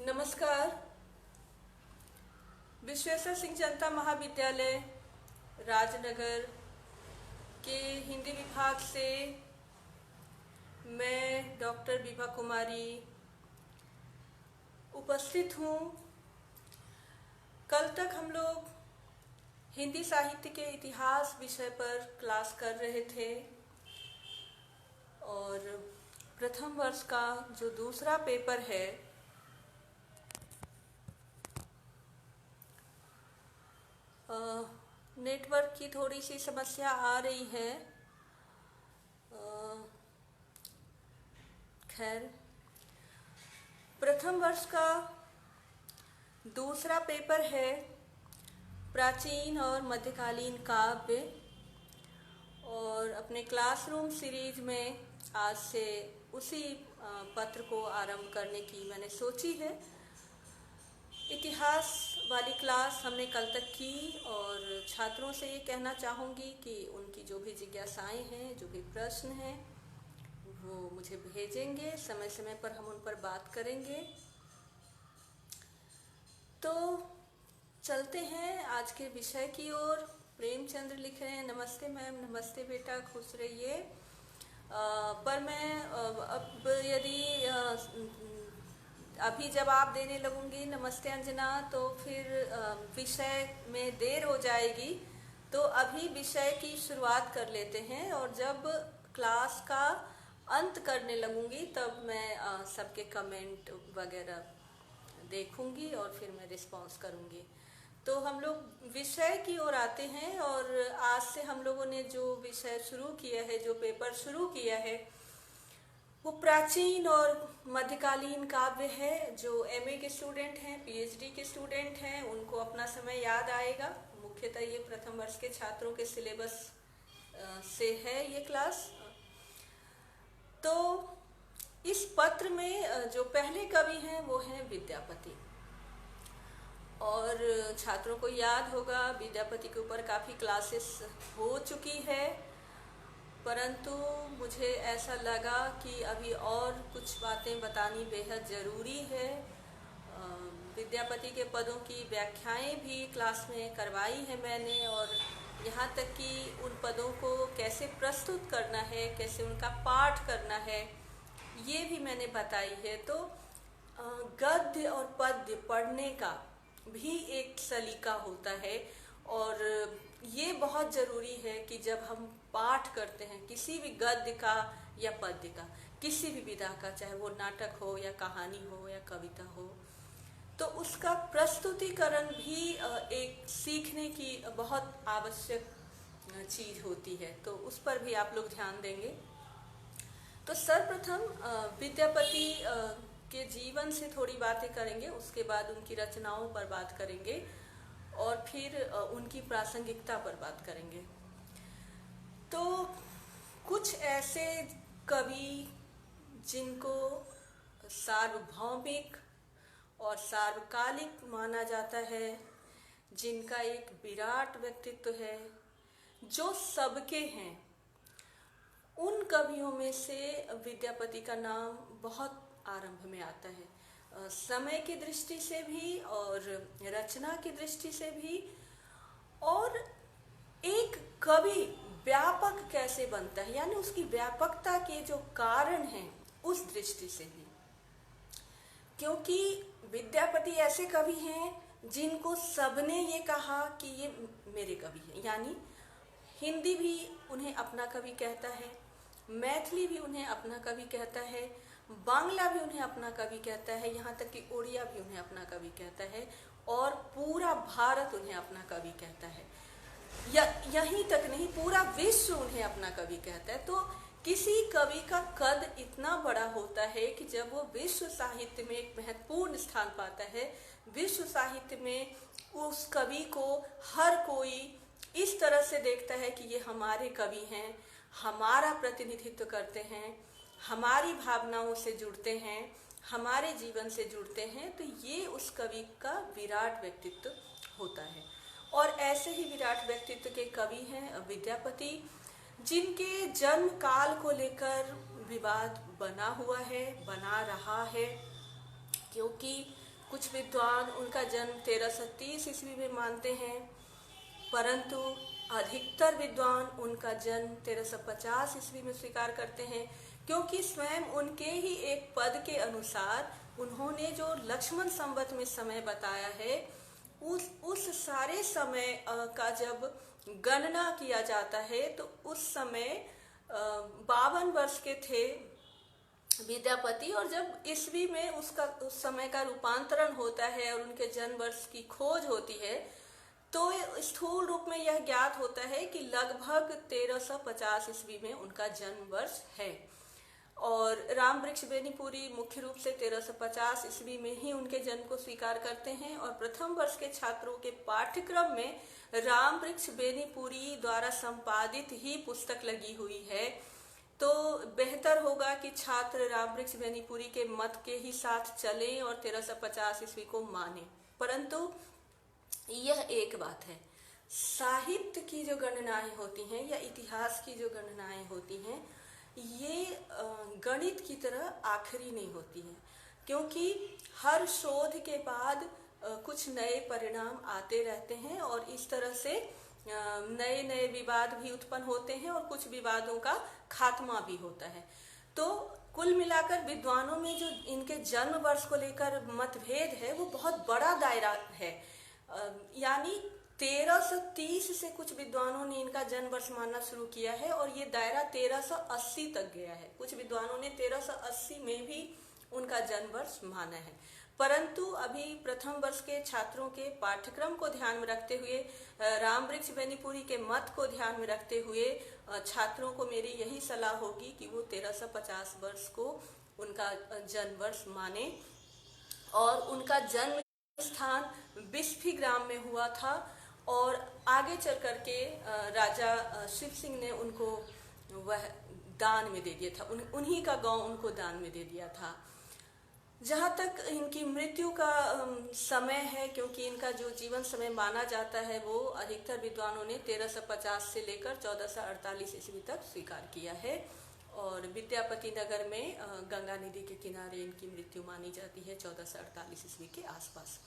नमस्कार। विश्वेश्वर सिंह जनता महाविद्यालय राजनगर के हिंदी विभाग से मैं डॉक्टर विभा कुमारी उपस्थित हूँ। कल तक हम लोग हिंदी साहित्य के इतिहास विषय पर क्लास कर रहे थे और प्रथम वर्ष का जो दूसरा पेपर है नेटवर्क की थोड़ी सी समस्या आ रही है। खैर, प्रथम वर्ष का दूसरा पेपर है प्राचीन और मध्यकालीन काव्य और अपने क्लासरूम सीरीज में आज से उसी पत्र को आरंभ करने की मैंने सोची है। इतिहास वाली क्लास हमने कल तक की और छात्रों से ये कहना चाहूँगी कि उनकी जो भी जिज्ञासाएं हैं, जो भी प्रश्न हैं, वो मुझे भेजेंगे। समय समय पर हम उन पर बात करेंगे। तो चलते हैं आज के विषय की ओर। प्रेमचंद्र लिख रहे हैं, नमस्ते मैम। नमस्ते बेटा, खुश रहिए। पर मैं अब यदि अभी जवाब देने लगूंगी नमस्ते अंजना तो फिर विषय में देर हो जाएगी। तो अभी विषय की शुरुआत कर लेते हैं और जब क्लास का अंत करने लगूंगी तब मैं सबके कमेंट वगैरह देखूंगी और फिर मैं रिस्पॉन्स करूंगी। तो हम लोग विषय की ओर आते हैं और आज से हम लोगों ने जो विषय शुरू किया है, जो पेपर शुरू किया है, वो प्राचीन और मध्यकालीन काव्य है। जो एमए के स्टूडेंट हैं, पीएचडी के स्टूडेंट हैं, उनको अपना समय याद आएगा। मुख्यतः ये प्रथम वर्ष के छात्रों के सिलेबस से है ये क्लास। तो इस पत्र में जो पहले कवि हैं वो हैं विद्यापति और छात्रों को याद होगा विद्यापति के ऊपर काफ़ी क्लासेस हो चुकी है, परंतु मुझे ऐसा लगा कि अभी और कुछ बातें बतानी बेहद ज़रूरी है। विद्यापति के पदों की व्याख्याएं भी क्लास में करवाई है मैंने और यहाँ तक कि उन पदों को कैसे प्रस्तुत करना है, कैसे उनका पाठ करना है, ये भी मैंने बताई है। तो गद्य और पद्य पढ़ने का भी एक सलीका होता है और ये बहुत ज़रूरी है कि जब हम पाठ करते हैं किसी भी गद्य का या पद्य का, किसी भी विधा का, चाहे वो नाटक हो या कहानी हो या कविता हो, तो उसका प्रस्तुतिकरण भी एक सीखने की बहुत आवश्यक चीज़ होती है। तो उस पर भी आप लोग ध्यान देंगे। तो सर्वप्रथम विद्यापति के जीवन से थोड़ी बातें करेंगे, उसके बाद उनकी रचनाओं पर बात करेंगे और फिर उनकी प्रासंगिकता पर बात करेंगे। तो कुछ ऐसे कवि जिनको सार्वभौमिक और सार्वकालिक माना जाता है, जिनका एक विराट व्यक्तित्व है, जो सबके हैं, उन कवियों में से विद्यापति का नाम बहुत आरंभ में आता है। समय की दृष्टि से भी और रचना की दृष्टि से भी, और एक कवि व्यापक कैसे बनता है, यानी उसकी व्यापकता के जो कारण हैं उस दृष्टि से भी। क्योंकि विद्यापति ऐसे कवि हैं जिनको सबने ये कहा कि ये मेरे कवि हैं, यानी हिंदी भी उन्हें अपना कवि कहता है, मैथिली भी उन्हें अपना कवि कहता है, बांग्ला भी उन्हें अपना कवि कहता है, यहाँ तक कि उड़िया भी उन्हें अपना कवि कहता है और पूरा भारत उन्हें अपना कवि कहता है। यहीं तक नहीं, पूरा विश्व उन्हें अपना कवि कहता है। तो किसी कवि का कद इतना बड़ा होता है कि जब वो विश्व साहित्य में एक महत्वपूर्ण स्थान पाता है, विश्व साहित्य में उस कवि को हर कोई इस तरह से देखता है कि ये हमारे कवि हैं, हमारा प्रतिनिधित्व करते हैं, हमारी भावनाओं से जुड़ते हैं, हमारे जीवन से जुड़ते हैं, तो ये उस कवि का विराट व्यक्तित्व होता है। और ऐसे ही विराट व्यक्तित्व के कवि हैं विद्यापति, जिनके जन्म काल को लेकर विवाद बना हुआ है, बना रहा है, क्योंकि कुछ विद्वान उनका जन्म 1330 ईस्वी में मानते हैं, परंतु अधिकतर विद्वान उनका जन्म 1350 ईस्वी में स्वीकार करते हैं, क्योंकि स्वयं उनके ही एक पद के अनुसार उन्होंने जो लक्ष्मण संवत में समय बताया है, उस सारे समय का जब गणना किया जाता है तो उस समय 52 वर्ष के थे विद्यापति, और जब ईस्वी में उस समय का रूपांतरण होता है और उनके जन्म वर्ष की खोज होती है, तो स्थूल रूप में यह ज्ञात होता है कि लगभग 1350 ईस्वी में उनका जन्म वर्ष है। और राम वृक्ष बेनीपुरी मुख्य रूप से 1350 ईस्वी में ही उनके जन्म को स्वीकार करते हैं, और प्रथम वर्ष के छात्रों के पाठ्यक्रम में राम वृक्ष बेनीपुरी द्वारा संपादित ही पुस्तक लगी हुई है। तो बेहतर होगा कि छात्र राम वृक्ष बेनीपुरी के मत के ही साथ चलें और 1350 ईस्वी को माने। परंतु यह एक बात है, साहित्य की जो गणनाएं होती हैं या इतिहास की जो गणनाएं होती हैं, ये गणित की तरह आखिरी नहीं होती हैं, क्योंकि हर शोध के बाद कुछ नए परिणाम आते रहते हैं और इस तरह से नए नए विवाद भी उत्पन्न होते हैं और कुछ विवादों का खात्मा भी होता है। तो कुल मिलाकर विद्वानों में जो इनके जन्म वर्ष को लेकर मतभेद है वो बहुत बड़ा दायरा है। यानी 1330 से कुछ विद्वानों ने इनका जन्म वर्ष मानना शुरू किया है और ये दायरा 1380 तक गया है। कुछ विद्वानों ने 1380 में भी उनका जन्म वर्ष माना है, परंतु अभी प्रथम वर्ष के छात्रों के पाठ्यक्रम को ध्यान में रखते हुए, राम वृक्ष बेनीपुरी के मत को ध्यान में रखते हुए छात्रों को मेरी यही सलाह होगी कि वो 1350 वर्ष को उनका जन्म वर्ष माने। और उनका जन्म स्थान बिस्फी ग्राम में हुआ था और आगे चल करके राजा शिव सिंह ने उनको वह दान में दे दिया था, उन्हीं का गांव उनको दान में दे दिया था। जहाँ तक इनकी मृत्यु का समय है, क्योंकि इनका जो जीवन समय माना जाता है वो अधिकतर विद्वानों ने 1350 से लेकर 1448 ईस्वी तक स्वीकार किया है, और विद्यापति नगर में गंगा नदी के किनारे इनकी मृत्यु मानी जाती है 1448 ईस्वी के आसपास।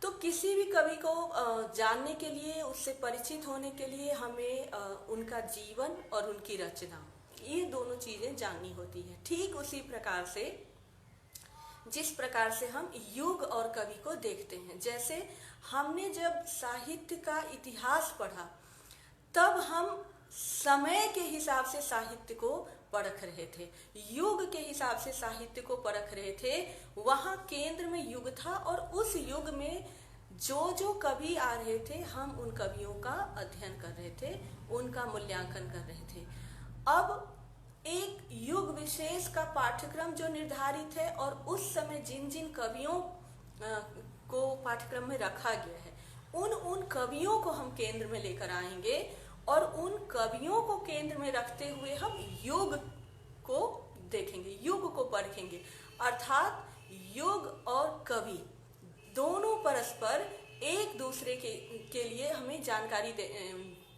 तो किसी भी कवि को जानने के लिए, उससे परिचित होने के लिए हमें उनका जीवन और उनकी रचना, ये दोनों चीजें जाननी होती है। ठीक उसी प्रकार से जिस प्रकार से हम युग और कवि को देखते हैं, जैसे हमने जब साहित्य का इतिहास पढ़ा तब हम समय के हिसाब से साहित्य को परख रहे थे, युग के हिसाब से साहित्य को परख रहे थे। वहाँ केंद्र में युग था और उस युग में जो जो कवि आ रहे थे हम उन कवियों का अध्ययन कर रहे थे, उनका मूल्यांकन कर रहे थे। अब एक युग विशेष का पाठ्यक्रम जो निर्धारित है और उस समय जिन जिन कवियों को पाठ्यक्रम में रखा गया है, उन कवियों को हम केंद्र में लेकर आएंगे और उन कवियों को केंद्र में रखते हुए हम युग को देखेंगे, युग को परखेंगे। अर्थात युग और कवि दोनों परस्पर एक दूसरे के लिए हमें जानकारी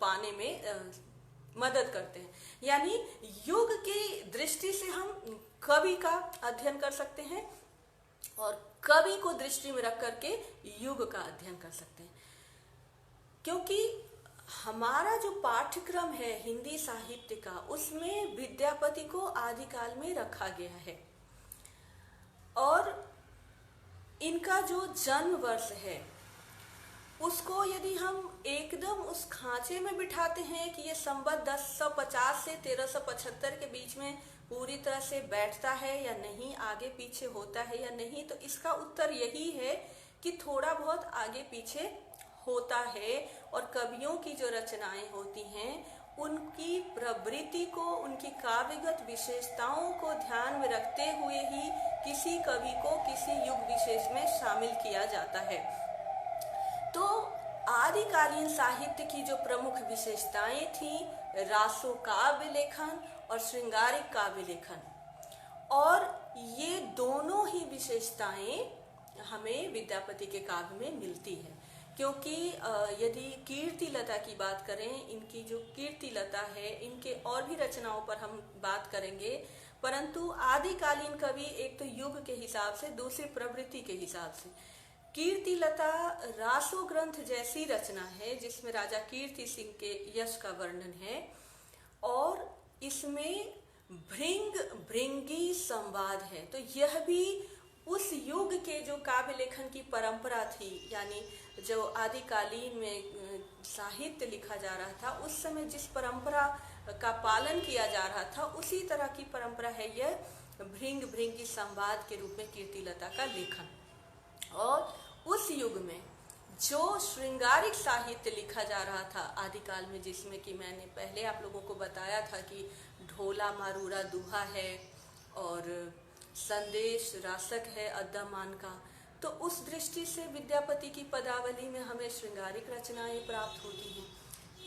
पाने में मदद करते हैं। यानी युग की दृष्टि से हम कवि का अध्ययन कर सकते हैं और कवि को दृष्टि में रख करके युग का अध्ययन कर सकते हैं, क्योंकि हमारा जो पाठ्यक्रम है हिंदी साहित्य का, उसमें विद्यापति को आदिकाल में रखा गया है और इनका जो जन्म वर्ष है उसको यदि हम एकदम उस खांचे में बिठाते हैं कि ये संवत 1050 से 1375 के बीच में पूरी तरह से बैठता है या नहीं, आगे पीछे होता है या नहीं, तो इसका उत्तर यही है कि थोड़ा बहुत आगे पीछे होता है। और कवियों की जो रचनाएं होती हैं उनकी प्रवृत्ति को, उनकी काव्यगत विशेषताओं को ध्यान में रखते हुए ही किसी कवि को किसी युग विशेष में शामिल किया जाता है। तो आदिकालीन साहित्य की जो प्रमुख विशेषताएं थीं, रासो काव्य लेखन और श्रृंगारिक काव्य लेखन, और ये दोनों ही विशेषताएं हमें विद्यापति के काव्य में मिलती है। क्योंकि यदि कीर्तिलता की बात करें, इनकी जो कीर्तिलता है, इनके और भी रचनाओं पर हम बात करेंगे, परंतु आदिकालीन कवि एक तो युग के हिसाब से, दूसरी प्रवृत्ति के हिसाब से। कीर्तिलता रासो ग्रंथ जैसी रचना है जिसमें राजा कीर्ति सिंह के यश का वर्णन है, और इसमें भृंग भृंगी संवाद है। तो यह भी उस युग के जो काव्य लेखन की परंपरा थी, यानी जो आदिकालीन में साहित्य लिखा जा रहा था, उस समय जिस परंपरा का पालन किया जा रहा था, उसी तरह की परंपरा है यह भृंग भृंगी संवाद के रूप में कीर्तिलता का लेखन। और उस युग में जो श्रृंगारिक साहित्य लिखा जा रहा था आदिकाल में, जिसमें कि मैंने पहले आप लोगों को बताया था कि ढोला मारूरा दुहा है और संदेश रासक है अद्दामान का, तो उस दृष्टि से विद्यापति की पदावली में हमें श्रृंगारिक रचनाएं प्राप्त होती हैं।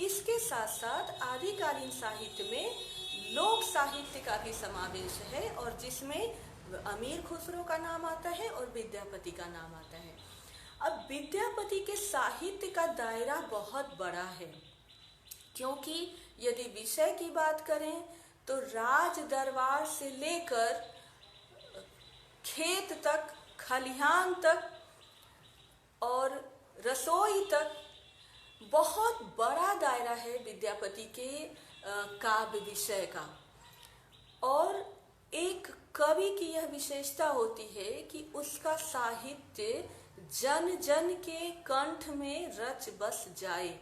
इसके साथ साथ आदिकालीन साहित्य में लोक साहित्य का भी समावेश है, और जिसमें अमीर खुसरो का नाम आता है और विद्यापति का नाम आता है। अब विद्यापति के साहित्य का दायरा बहुत बड़ा है, क्योंकि यदि विषय की बात करें तो राज दरबार से लेकर खेत तक, खलिहान तक और रसोई तक बहुत बड़ा दायरा है विद्यापति के काव्य विषय का। और एक कवि की यह विशेषता होती है कि उसका साहित्य जन जन के कंठ में रच बस जाए,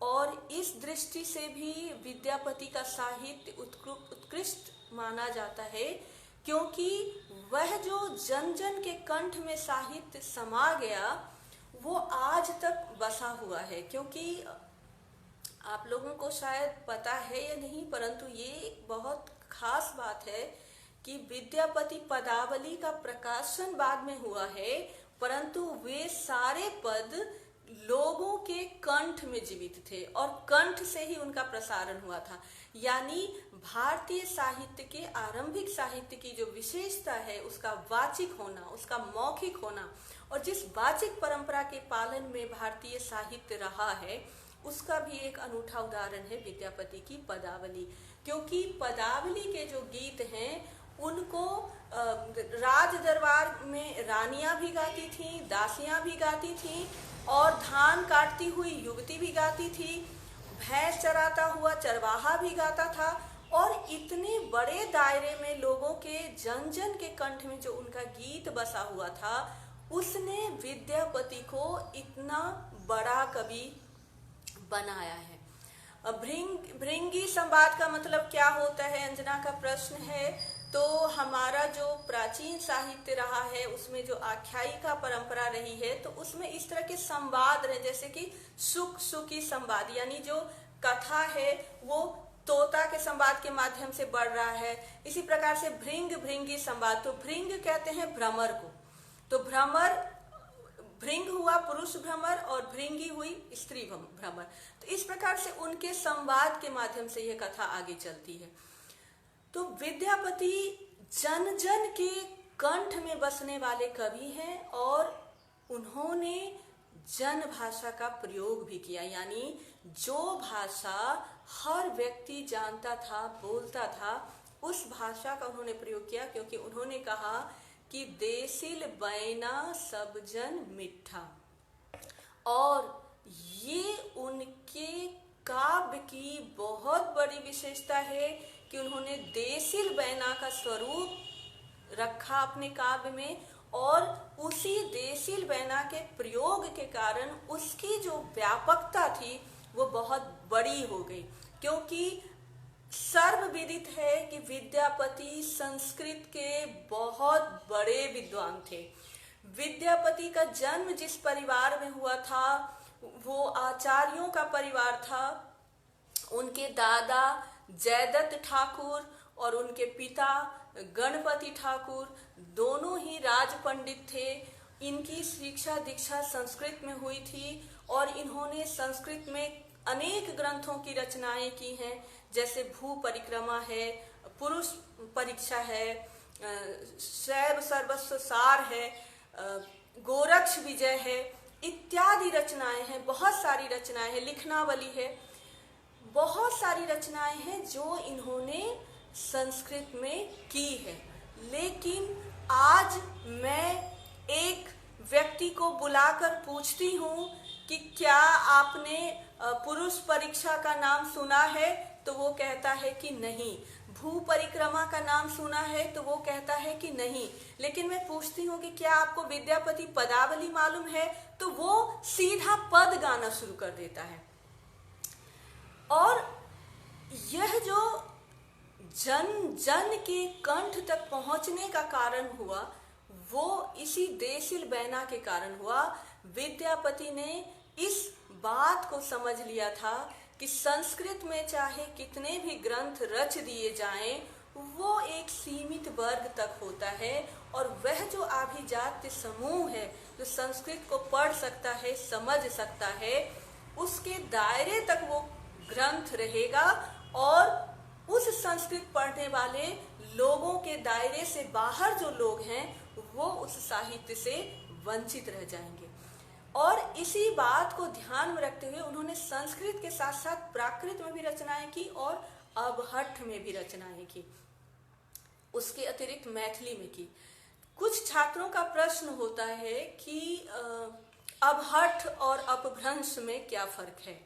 और इस दृष्टि से भी विद्यापति का साहित्य उत्कृष्ट माना जाता है, क्योंकि वह जो जन जन के कंठ में साहित्य समा गया वो आज तक बसा हुआ है। क्योंकि आप लोगों को शायद पता है या नहीं, परंतु ये एक बहुत खास बात है कि विद्यापति पदावली का प्रकाशन बाद में हुआ है, परंतु वे सारे पद लोगों के कंठ में जीवित थे और कंठ से ही उनका प्रसारण हुआ था। यानी भारतीय साहित्य के आरंभिक साहित्य की जो विशेषता है उसका वाचिक होना, उसका मौखिक होना, और जिस वाचिक परंपरा के पालन में भारतीय साहित्य रहा है उसका भी एक अनूठा उदाहरण है विद्यापति की पदावली। क्योंकि पदावली के जो गीत हैं उनको राज दरबार में रानियां भी गाती थीं, दासियां भी गाती थीं, और धान काटती हुई युवती भी गाती थी, भैंस चराता हुआ चरवाहा भी गाता था, और इतने बड़े दायरे में लोगों के जन जन के कंठ में जो उनका गीत बसा हुआ था, उसने विद्यापति को इतना बड़ा कवि बनाया है। भृंगी संवाद का मतलब क्या होता है, अंजना का प्रश्न है। तो हमारा जो प्राचीन साहित्य रहा है उसमें जो आख्यायिका परंपरा रही है, तो उसमें इस तरह के संवाद रहे, जैसे कि सुख सुखी संवाद, यानी जो कथा है वो तोता के संवाद के माध्यम से बढ़ रहा है। इसी प्रकार से भृंग भृंगी संवाद, तो भृंग कहते हैं भ्रमर को, तो भ्रमर, भृंग हुआ पुरुष भ्रमर और भृंगी हुई स्त्री भ्रमर। तो इस प्रकार से उनके संवाद के माध्यम से यह कथा आगे चलती है। तो विद्यापति जन जन के कंठ में बसने वाले कवि हैं, और उन्होंने जन भाषा का प्रयोग भी किया, यानी जो भाषा हर व्यक्ति जानता था, बोलता था, उस भाषा का उन्होंने प्रयोग किया। क्योंकि उन्होंने कहा कि देसिल बैना सब जन मिठा, और ये उनके काव्य की बहुत बड़ी विशेषता है कि उन्होंने देसिल बैना का स्वरूप रखा अपने काव्य में, और उसी देसिल बैना के प्रयोग के कारण उसकी जो व्यापकता थी वो बहुत बड़ी हो गई। क्योंकि सर्वविदित है कि विद्यापति संस्कृत के बहुत बड़े विद्वान थे। विद्यापति का जन्म जिस परिवार में हुआ था वो आचार्यों का परिवार था। उनके दादा जयदत्त ठाकुर और उनके पिता गणपति ठाकुर दोनों ही राज पंडित थे। इनकी शिक्षा दीक्षा संस्कृत में हुई थी, और इन्होंने संस्कृत में अनेक ग्रंथों की रचनाएं की हैं, जैसे भू परिक्रमा है, पुरुष परीक्षा है, शैव सर्वस्व सार है, गोरक्ष विजय है, इत्यादि रचनाएं हैं। बहुत सारी रचनाएं हैं, लिखनावली है, बहुत सारी रचनाएं हैं जो इन्होंने संस्कृत में की है। लेकिन आज मैं एक व्यक्ति को बुलाकर पूछती हूँ कि क्या आपने पुरुष परीक्षा का नाम सुना है, तो वो कहता है कि नहीं। भू परिक्रमा का नाम सुना है, तो वो कहता है कि नहीं। लेकिन मैं पूछती हूँ कि क्या आपको विद्यापति पदावली मालूम है, तो वो सीधा पद गाना शुरू कर देता है। और यह जो जन जन के कंठ तक पहुंचने का कारण हुआ, वो इसी देशिल बैना के कारण हुआ। विद्यापति ने इस बात को समझ लिया था कि संस्कृत में चाहे कितने भी ग्रंथ रच दिए जाएं, वो एक सीमित वर्ग तक होता है, और वह जो अभिजात्य समूह है जो संस्कृत को पढ़ सकता है, समझ सकता है, उसके दायरे तक वो ग्रंथ रहेगा, और उस संस्कृत पढ़ने वाले लोगों के दायरे से बाहर जो लोग हैं वो उस साहित्य से वंचित रह जाएंगे। और इसी बात को ध्यान में रखते हुए उन्होंने संस्कृत के साथ साथ प्राकृत में भी रचनाएं की और अबहट्ठ में भी रचनाएं की, उसके अतिरिक्त मैथिली में की। कुछ छात्रों का प्रश्न होता है कि अबहट्ठ और अपभ्रंश में क्या फर्क है।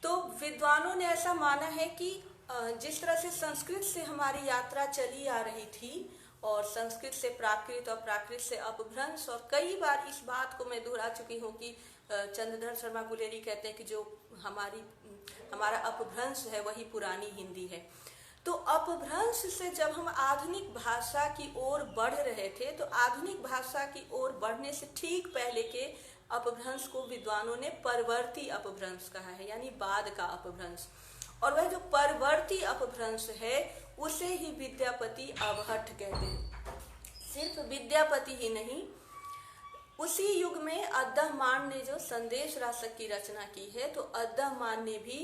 तो विद्वानों ने ऐसा माना है कि जिस तरह से संस्कृत से हमारी यात्रा चली आ रही थी, और संस्कृत से प्राकृत और प्राकृत से अपभ्रंश, और कई बार इस बात को मैं दोहरा चुकी हूँ कि चंद्रधर शर्मा गुलेरी कहते हैं कि जो हमारा अपभ्रंश है वही पुरानी हिंदी है। तो अपभ्रंश से जब हम आधुनिक भाषा की ओर बढ़ रहे थे, तो आधुनिक भाषा की ओर बढ़ने से ठीक पहले के अपभ्रंश को विद्वानों ने परवर्ती अपभ्रंश कहा है, यानी बाद का अपभ्रंश। और वह जो परवर्ती अपभ्रंश है उसे ही विद्यापति अबहट्ठ कहते हैं। सिर्फ विद्यापति ही नहीं, उसी युग में अद्दहमान ने जो संदेश रासक की रचना की है, तो अद्दहमान ने भी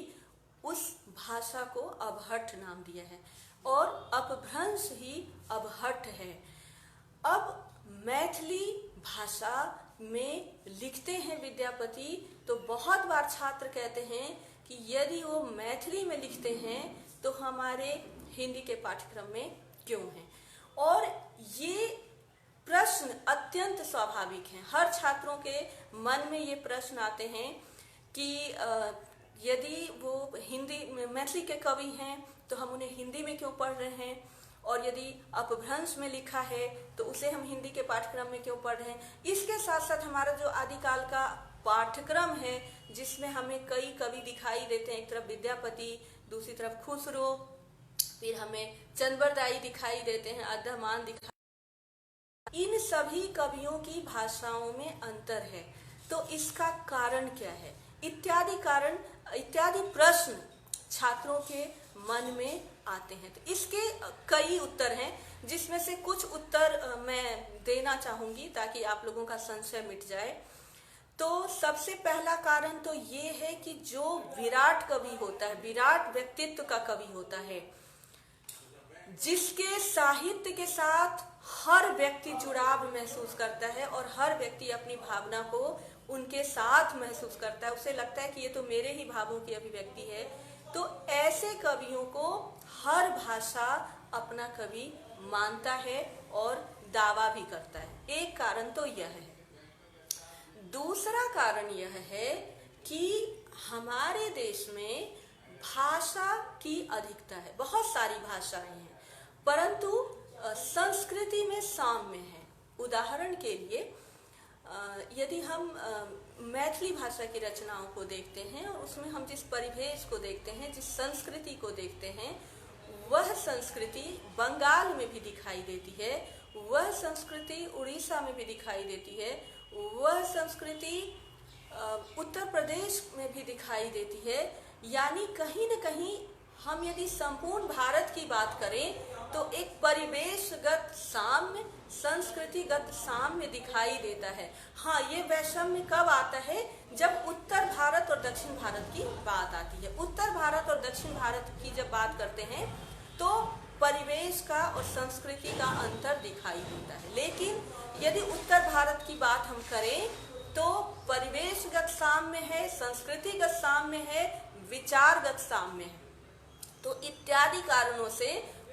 उस भाषा को अबहट्ठ नाम दिया है, और अपभ्रंश ही अबहट्ठ है। अब मैथिली भाषा में लिखते हैं विद्यापति, तो बहुत बार छात्र कहते हैं कि यदि वो मैथिली में लिखते हैं तो हमारे हिंदी के पाठ्यक्रम में क्यों है। और ये प्रश्न अत्यंत स्वाभाविक हैं। हर छात्रों के मन में ये प्रश्न आते हैं कि यदि वो मैथिली के कवि हैं तो हम उन्हें हिंदी में क्यों पढ़ रहे हैं, और यदि अपभ्रंश में लिखा है तो उसे हम हिंदी के पाठ्यक्रम में क्यों पढ़ रहे हैं। इसके साथ साथ हमारा जो आदिकाल का पाठ्यक्रम है, जिसमें हमें कई कवि दिखाई देते हैं, एक तरफ विद्यापति, दूसरी तरफ खुसरो, फिर हमें चंद्रबरदाई दिखाई देते हैं, अद्दहमान दिखाई, इन सभी कवियों की भाषाओं में अंतर है। तो इसका कारण क्या है, इत्यादि प्रश्न छात्रों के मन में आते हैं। तो इसके कई उत्तर हैं, जिसमें से कुछ उत्तर मैं देना चाहूंगी ताकि आप लोगों का संशय मिट जाए। तो सबसे पहला कारण तो ये है कि जो विराट कवि होता है, विराट व्यक्तित्व का कवि होता है, जिसके साहित्य के साथ हर व्यक्ति जुड़ाव महसूस करता है और हर व्यक्ति अपनी भावना को उनके साथ महसूस करता है, उसे लगता है कि ये तो मेरे ही भावों की अभिव्यक्ति है, तो ऐसे कवियों को हर भाषा अपना कवि मानता है और दावा भी करता है। एक कारण तो यह है। दूसरा कारण यह है कि हमारे देश में भाषा की अधिकता है, बहुत सारी भाषाएं हैं, परंतु संस्कृति में साम्य है। उदाहरण के लिए यदि हम मैथिली भाषा की रचनाओं को देखते हैं और उसमें हम जिस परिवेश को देखते हैं, जिस संस्कृति को देखते हैं, वह संस्कृति बंगाल में भी दिखाई देती है, वह संस्कृति उड़ीसा में भी दिखाई देती है, वह संस्कृति उत्तर प्रदेश में भी दिखाई देती है। यानी कहीं न कहीं हम यदि संपूर्ण भारत की बात करें तो एक परिवेशगत साम्य, संस्कृतिगत साम्य दिखाई देता है। हाँ, ये वैषम्य कब आता है? जब उत्तर भारत और दक्षिण भारत की बात आती है। उत्तर भारत और दक्षिण भारत की जब बात करते हैं तो परिवेश का और संस्कृति का अंतर दिखाई देता है। लेकिन यदि उत्तर भारत की बात हम करें तो परिवेशगत साम्य है, संस्कृतिगत साम्य है, विचारगत साम्य है। तो इत्यादि कारणों से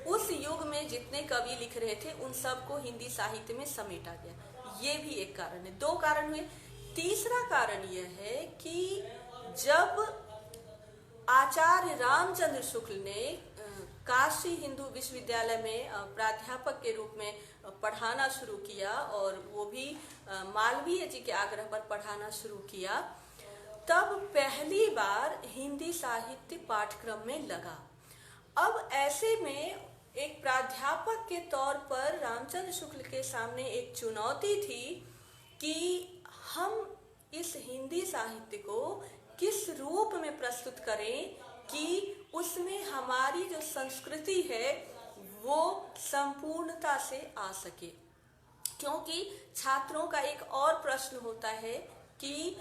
उस युग में जितने कवि लिख रहे थे उन सबको हिंदी साहित्य में समेटा गया। ये भी एक कारण है। दो कारण हुए। तीसरा कारण यह है कि जब आचार्य रामचंद्र शुक्ल ने काशी हिंदू विश्वविद्यालय में प्राध्यापक के रूप में पढ़ाना शुरू किया, और वो भी मालवीय जी के आग्रह पर पढ़ाना शुरू किया, तब पहली बार हिंदी साहित्य पाठ्यक्रम में लगा। अब ऐसे में एक प्राध्यापक के तौर पर रामचंद्र शुक्ल के सामने एक चुनौती थी कि हम इस हिंदी साहित्य को किस रूप में प्रस्तुत करें कि उसमें हमारी जो संस्कृति है वो संपूर्णता से आ सके। क्योंकि छात्रों का एक और प्रश्न होता है कि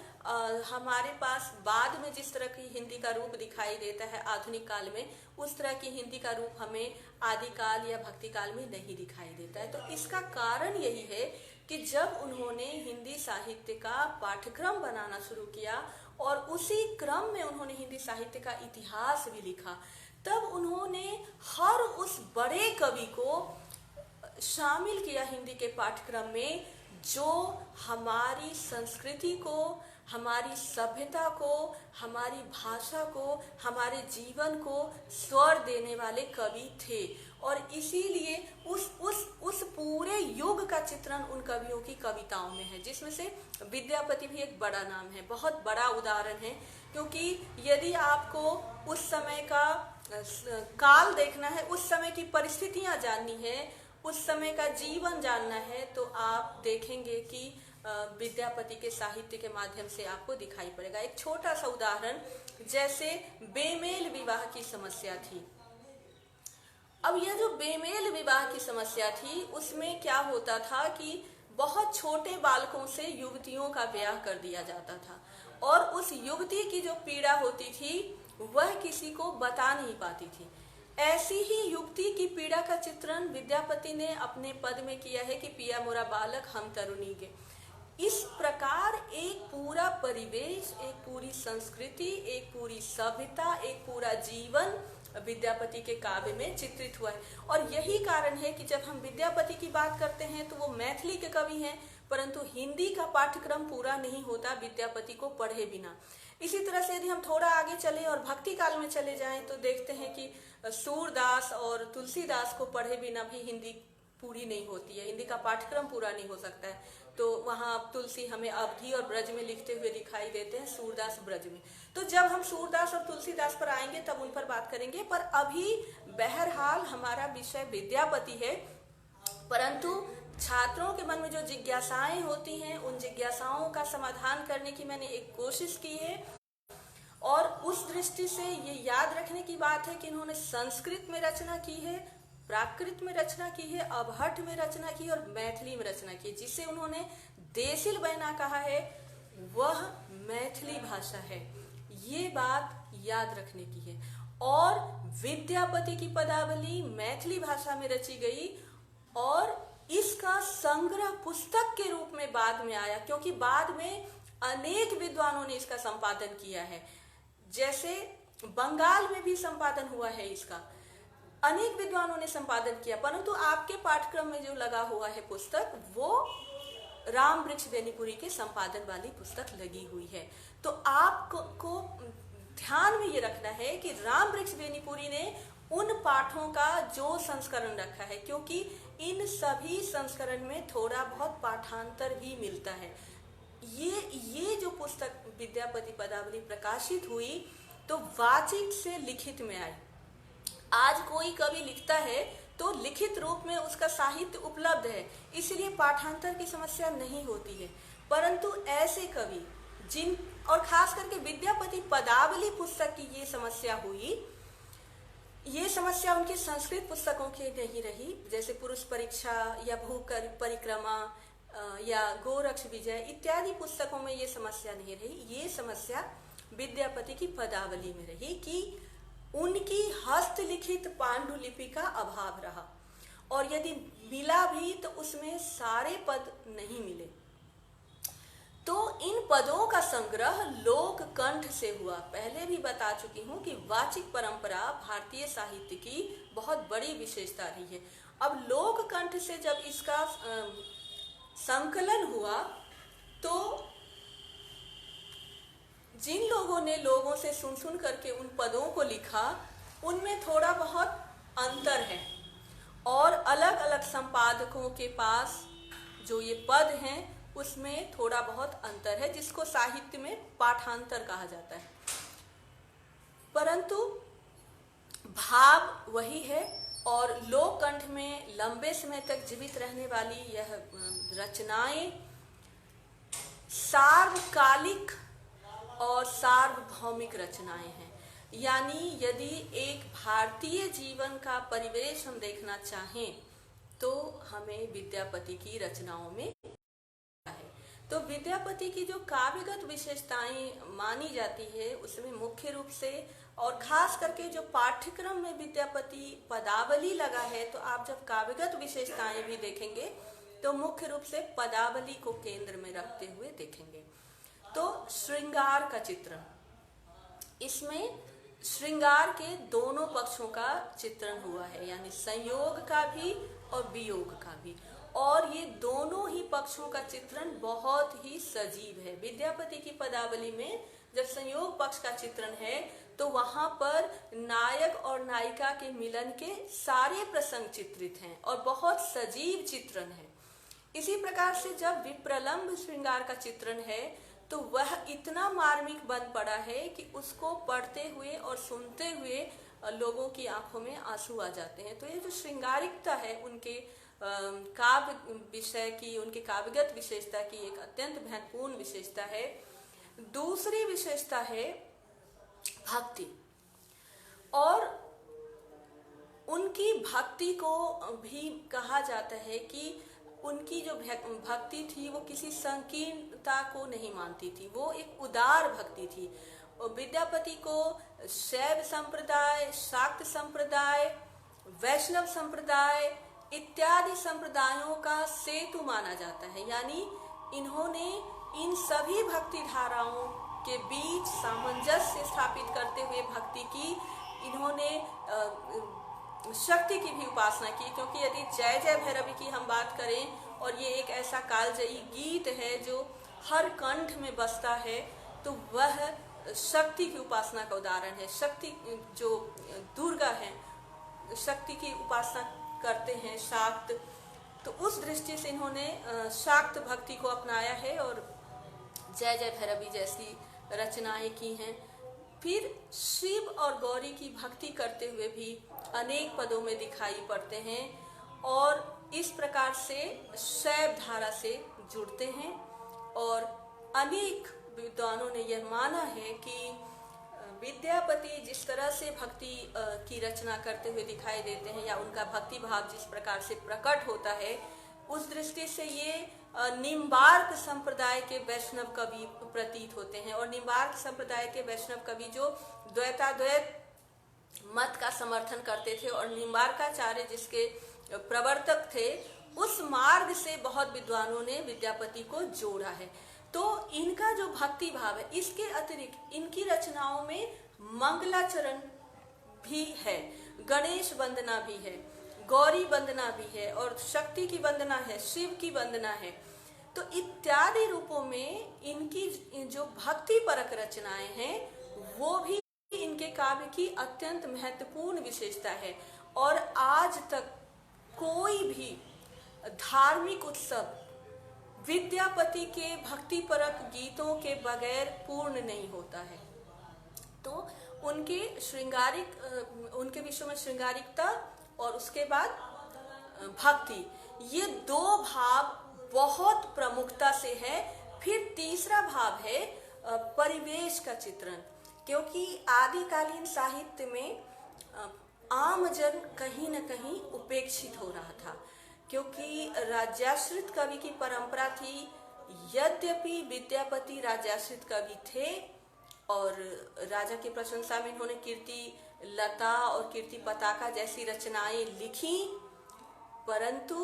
हमारे पास बाद में जिस तरह की हिंदी का रूप दिखाई देता है आधुनिक काल में, उस तरह की हिंदी का रूप हमें आदिकाल या भक्ति काल में नहीं दिखाई देता है। तो इसका कारण यही है कि जब उन्होंने हिंदी साहित्य का पाठ्यक्रम बनाना शुरू किया और उसी क्रम में उन्होंने हिंदी साहित्य का इतिहास भी लिखा, तब उन्होंने हर उस बड़े कवि को शामिल किया हिंदी के पाठ्यक्रम में, जो हमारी संस्कृति को, हमारी सभ्यता को, हमारी भाषा को, हमारे जीवन को स्वर देने वाले कवि थे। और इसीलिए उस पूरे युग का चित्रण उन कवियों की कविताओं में है, जिसमें से विद्यापति भी एक बड़ा नाम है, बहुत बड़ा उदाहरण है। क्योंकि यदि आपको उस समय का काल देखना है, उस समय की परिस्थितियां जाननी है, उस समय का जीवन जानना है, तो आप देखेंगे कि विद्यापति के साहित्य के माध्यम से आपको दिखाई पड़ेगा। एक छोटा सा उदाहरण, जैसे बेमेल विवाह की समस्या थी। अब यह जो बेमेल विवाह की समस्या थी, उसमें क्या होता था कि बहुत छोटे बालकों से युवतियों का ब्याह कर दिया जाता था, और उस युवती की जो पीड़ा होती थी वह किसी को बता नहीं पाती थी। ऐसी ही युवती की पीड़ा का चित्रण विद्यापति ने अपने पद में किया है कि पिया मोरा बालक हम तरुणी के। इस प्रकार एक पूरा परिवेश, एक पूरी संस्कृति, एक पूरी सभ्यता, एक पूरा जीवन विद्यापति के काव्य में चित्रित हुआ है। और यही कारण है कि जब हम विद्यापति की बात करते हैं तो वो मैथिली के कवि हैं, परंतु हिंदी का पाठ्यक्रम पूरा नहीं होता विद्यापति को पढ़े बिना। इसी तरह से यदि हम थोड़ा आगे चले और भक्ति काल में चले जाएं तो देखते हैं कि सूरदास और तुलसीदास को पढ़े बिना भी हिंदी पूरी नहीं होती है, हिंदी का पाठ्यक्रम पूरा नहीं हो सकता है। तो वहाँ तुलसी हमें अवधी और ब्रज में लिखते हुए दिखाई देते हैं, सूरदास ब्रज में। तो जब हम सूरदास और तुलसीदास पर आएंगे तब उन पर बात करेंगे, पर अभी बहरहाल हमारा विषय विद्यापति है। परंतु छात्रों के मन में जो जिज्ञासाएं होती हैं, उन जिज्ञासाओं का समाधान करने की मैंने एक कोशिश की है। और उस दृष्टि से ये याद रखने की बात है कि इन्होंने संस्कृत में रचना की है, प्राकृत में रचना की है, अवहट में रचना की और मैथिली में रचना की। जिसे उन्होंने देसिल बैना कहा है वह मैथिली भाषा है, ये बात याद रखने की है। और विद्यापति की पदावली मैथिली भाषा में रची गई और इसका संग्रह पुस्तक के रूप में बाद में आया, क्योंकि बाद में अनेक विद्वानों ने इसका संपादन किया है। जैसे बंगाल में भी संपादन हुआ है इसका, अनेक विद्वानों ने संपादन किया, परंतु आपके पाठ्यक्रम में जो लगा हुआ है पुस्तक वो राम वृक्ष बेनीपुरी के संपादन वाली पुस्तक लगी हुई है। तो आपको ध्यान में ये रखना है कि राम वृक्ष बेनीपुरी ने उन पाठों का जो संस्करण रखा है, क्योंकि इन सभी संस्करण में थोड़ा बहुत पाठांतर भी मिलता है। ये जो पुस्तक विद्यापति पदावली प्रकाशित हुई तो वाचिक से लिखित में आई। आज कोई कवि लिखता है तो लिखित रूप में उसका साहित्य उपलब्ध है, इसलिए पाठांतर की समस्या नहीं होती है। परंतु ऐसे कवि जिन, और खास करके विद्यापति पदावली पुस्तक की ये समस्या हुई, ये समस्या उनकी संस्कृत पुस्तकों की नहीं रही। जैसे पुरुष परीक्षा या भू परिक्रमा या गोरक्ष विजय इत्यादि पुस्तकों में ये समस्या नहीं रही। ये समस्या विद्यापति की पदावली में रही कि उनकी हस्तलिखित पांडुलिपि का अभाव रहा, और यदि मिला भी तो उसमें सारे पद नहीं मिले। तो इन पदों का संग्रह लोक कंठ से हुआ। पहले भी बता चुकी हूँ कि वाचिक परंपरा भारतीय साहित्य की बहुत बड़ी विशेषता रही है। अब लोक कंठ से जब इसका संकलन हुआ तो जिन लोगों ने लोगों से सुन सुन करके उन पदों को लिखा, उनमें थोड़ा बहुत अंतर है और अलग अलग संपादकों के पास जो ये पद हैं उसमें थोड़ा बहुत अंतर है, जिसको साहित्य में पाठांतर कहा जाता है। परंतु भाव वही है और लोककंठ में लंबे समय तक जीवित रहने वाली यह रचनाएं सार्वकालिक और सार्वभौमिक रचनाएं हैं। यानी यदि एक भारतीय जीवन का परिवेश हम देखना चाहें तो हमें विद्यापति की रचनाओं में है। तो विद्यापति की जो काव्यगत विशेषताएं मानी जाती है उसमें मुख्य रूप से और खास करके जो पाठ्यक्रम में विद्यापति पदावली लगा है, तो आप जब काव्यगत विशेषताएं भी देखेंगे तो मुख्य रूप से पदावली को केंद्र में रखते हुए देखेंगे। तो श्रृंगार का चित्रण, इसमें श्रृंगार के दोनों पक्षों का चित्रण हुआ है, यानी संयोग का भी और वियोग का भी, और ये दोनों ही पक्षों का चित्रण बहुत ही सजीव है। विद्यापति की पदावली में जब संयोग पक्ष का चित्रण है तो वहां पर नायक और नायिका के मिलन के सारे प्रसंग चित्रित हैं और बहुत सजीव चित्रण है। इसी प्रकार से जब विप्रलंब श्रृंगार का चित्रण है तो वह इतना मार्मिक बन पड़ा है कि उसको पढ़ते हुए और सुनते हुए लोगों की आंखों में आंसू आ जाते हैं। तो ये जो श्रृंगारिकता है उनके काव्य विषय की, उनके काव्यगत विशेषता की एक अत्यंत महत्वपूर्ण विशेषता है। दूसरी विशेषता है भक्ति, और उनकी भक्ति को भी कहा जाता है कि उनकी जो भक्ति थी वो किसी संकीर्णता को नहीं मानती थी, वो एक उदार भक्ति थी। और विद्यापति को शैव संप्रदाय, शाक्त संप्रदाय, वैष्णव संप्रदाय इत्यादि संप्रदायों का सेतु माना जाता है। यानी इन्होंने इन सभी भक्ति धाराओं के बीच सामंजस्य स्थापित करते हुए भक्ति की, इन्होंने शक्ति की भी उपासना की। क्योंकि यदि जय जय भैरवी की हम बात करें और ये एक ऐसा कालजयी गीत है जो हर कंठ में बसता है, तो वह शक्ति की उपासना का उदाहरण है। शक्ति जो दुर्गा है, शक्ति की उपासना करते हैं शाक्त, तो उस दृष्टि से इन्होंने शाक्त भक्ति को अपनाया है और जय जय भैरवी जैसी रचनाएं की हैं। फिर शिव और गौरी की भक्ति करते हुए भी अनेक पदों में दिखाई पड़ते हैं और इस प्रकार से शैव धारा से जुड़ते हैं। और अनेक विद्वानों ने यह माना है कि विद्यापति जिस तरह से भक्ति की रचना करते हुए दिखाई देते हैं या उनका भक्ति भाव जिस प्रकार से प्रकट होता है, उस दृष्टि से ये निम्बार्क संप्रदाय के वैष्णव कवि प्रतीत होते हैं। और निम्बार्क संप्रदाय के वैष्णव कवि जो द्वैताद्वैत मत का समर्थन करते थे और निम्बार्काचार्य जिसके प्रवर्तक थे, उस मार्ग से बहुत विद्वानों ने विद्यापति को जोड़ा है। तो इनका जो भक्ति भाव है, इसके अतिरिक्त इनकी रचनाओं में मंगलाचरण भी है, गणेश वंदना भी है, गौरी वंदना भी है और शक्ति की वंदना है, शिव की वंदना है। तो इत्यादि रूपों में इनकी जो भक्ति परक रचनाएं हैं वो भी इनके काव्य की अत्यंत महत्वपूर्ण विशेषता है। और आज तक कोई भी धार्मिक उत्सव विद्यापति के भक्ति परक गीतों के बगैर पूर्ण नहीं होता है। तो उनके उनके विषय में श्रृंगारिकता और उसके बाद भक्ति, ये दो भाव बहुत प्रमुखता से है। फिर तीसरा भाव है परिवेश का चित्रण, क्योंकि आदिकालीन साहित्य में आमजन कहीं न कहीं उपेक्षित हो रहा था, क्योंकि राज्याश्रित कवि की परंपरा थी। यद्यपि विद्यापति राज्याश्रित कवि थे और राजा की प्रशंसा में इन्होंने कीर्ति लता और कीर्ति पताका जैसी रचनाएं लिखी, परंतु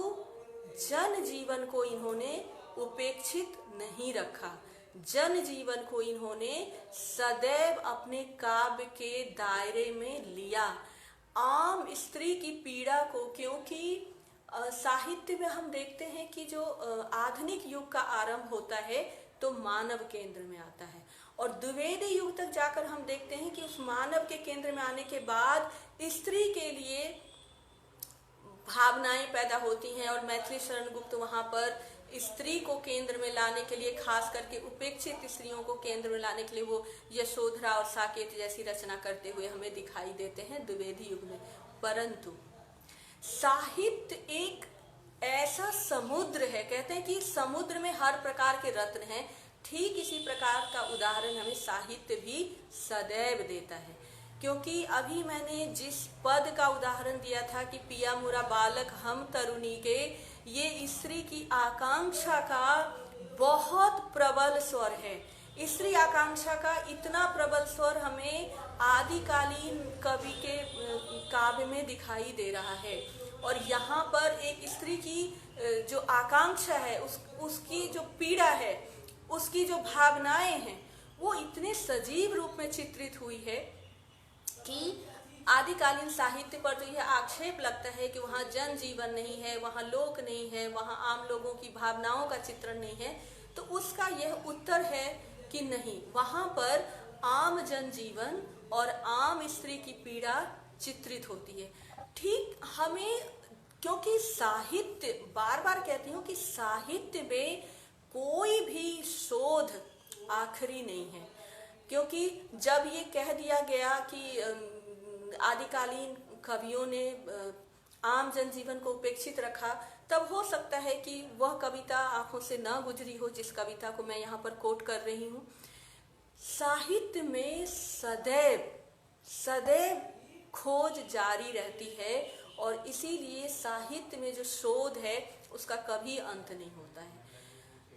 जन जीवन को इन्होंने उपेक्षित नहीं रखा। जन जीवन को इन्होंने सदैव अपने काव्य के दायरे में लिया। आम स्त्री की पीड़ा को, क्योंकि साहित्य में हम देखते हैं कि जो आधुनिक युग का आरंभ होता है तो मानव केंद्र में आता है, और द्विवेदी युग तक जाकर हम देखते हैं कि उस मानव के केंद्र में आने के बाद स्त्री के लिए भावनाएं पैदा होती हैं, और मैथिली शरण गुप्त वहाँ पर स्त्री को केंद्र में लाने के लिए, खास करके उपेक्षित स्त्रियों को केंद्र में लाने के लिए वो यशोधरा और साकेत जैसी रचना करते हुए हमें दिखाई देते हैं द्विवेदी युग में। परंतु साहित्य एक ऐसा समुद्र है, कहते हैं कि समुद्र में हर प्रकार के रत्न हैं, ठीक इसी प्रकार का उदाहरण हमें साहित्य भी सदैव देता है। क्योंकि अभी मैंने जिस पद का उदाहरण दिया था कि पिया मोरा बालक हम तरुणी के, ये स्त्री की आकांक्षा का बहुत प्रबल स्वर है। स्त्री आकांक्षा का इतना प्रबल स्वर हमें आदिकालीन कवि के काव्य में दिखाई दे रहा है, और यहाँ पर एक स्त्री की जो आकांक्षा है, उसकी जो पीड़ा है, उसकी जो भावनाएं हैं, वो इतने सजीव रूप में चित्रित हुई है कि आदिकालीन साहित्य पर तो यह आक्षेप लगता है कि वहाँ जन जीवन नहीं है, वहाँ लोक नहीं है, वहाँ आम लोगों की भावनाओं का चित्रण नहीं है। तो उसका यह उत्तर है कि नहीं, वहाँ पर आम जन जीवन और आम स्त्री की पीड़ा चित्रित होती है। ठीक हमें, क्योंकि साहित्य, बार बार कहती हूँ कि साहित्य में कोई भी शोध आखिरी नहीं है, क्योंकि जब ये कह दिया गया कि आदिकालीन कवियों ने आम जनजीवन को उपेक्षित रखा, तब हो सकता है कि वह कविता आंखों से न गुजरी हो जिस कविता को मैं यहाँ पर कोट कर रही हूँ। साहित्य में सदैव सदैव खोज जारी रहती है, और इसीलिए साहित्य में जो शोध है उसका कभी अंत नहीं होता है।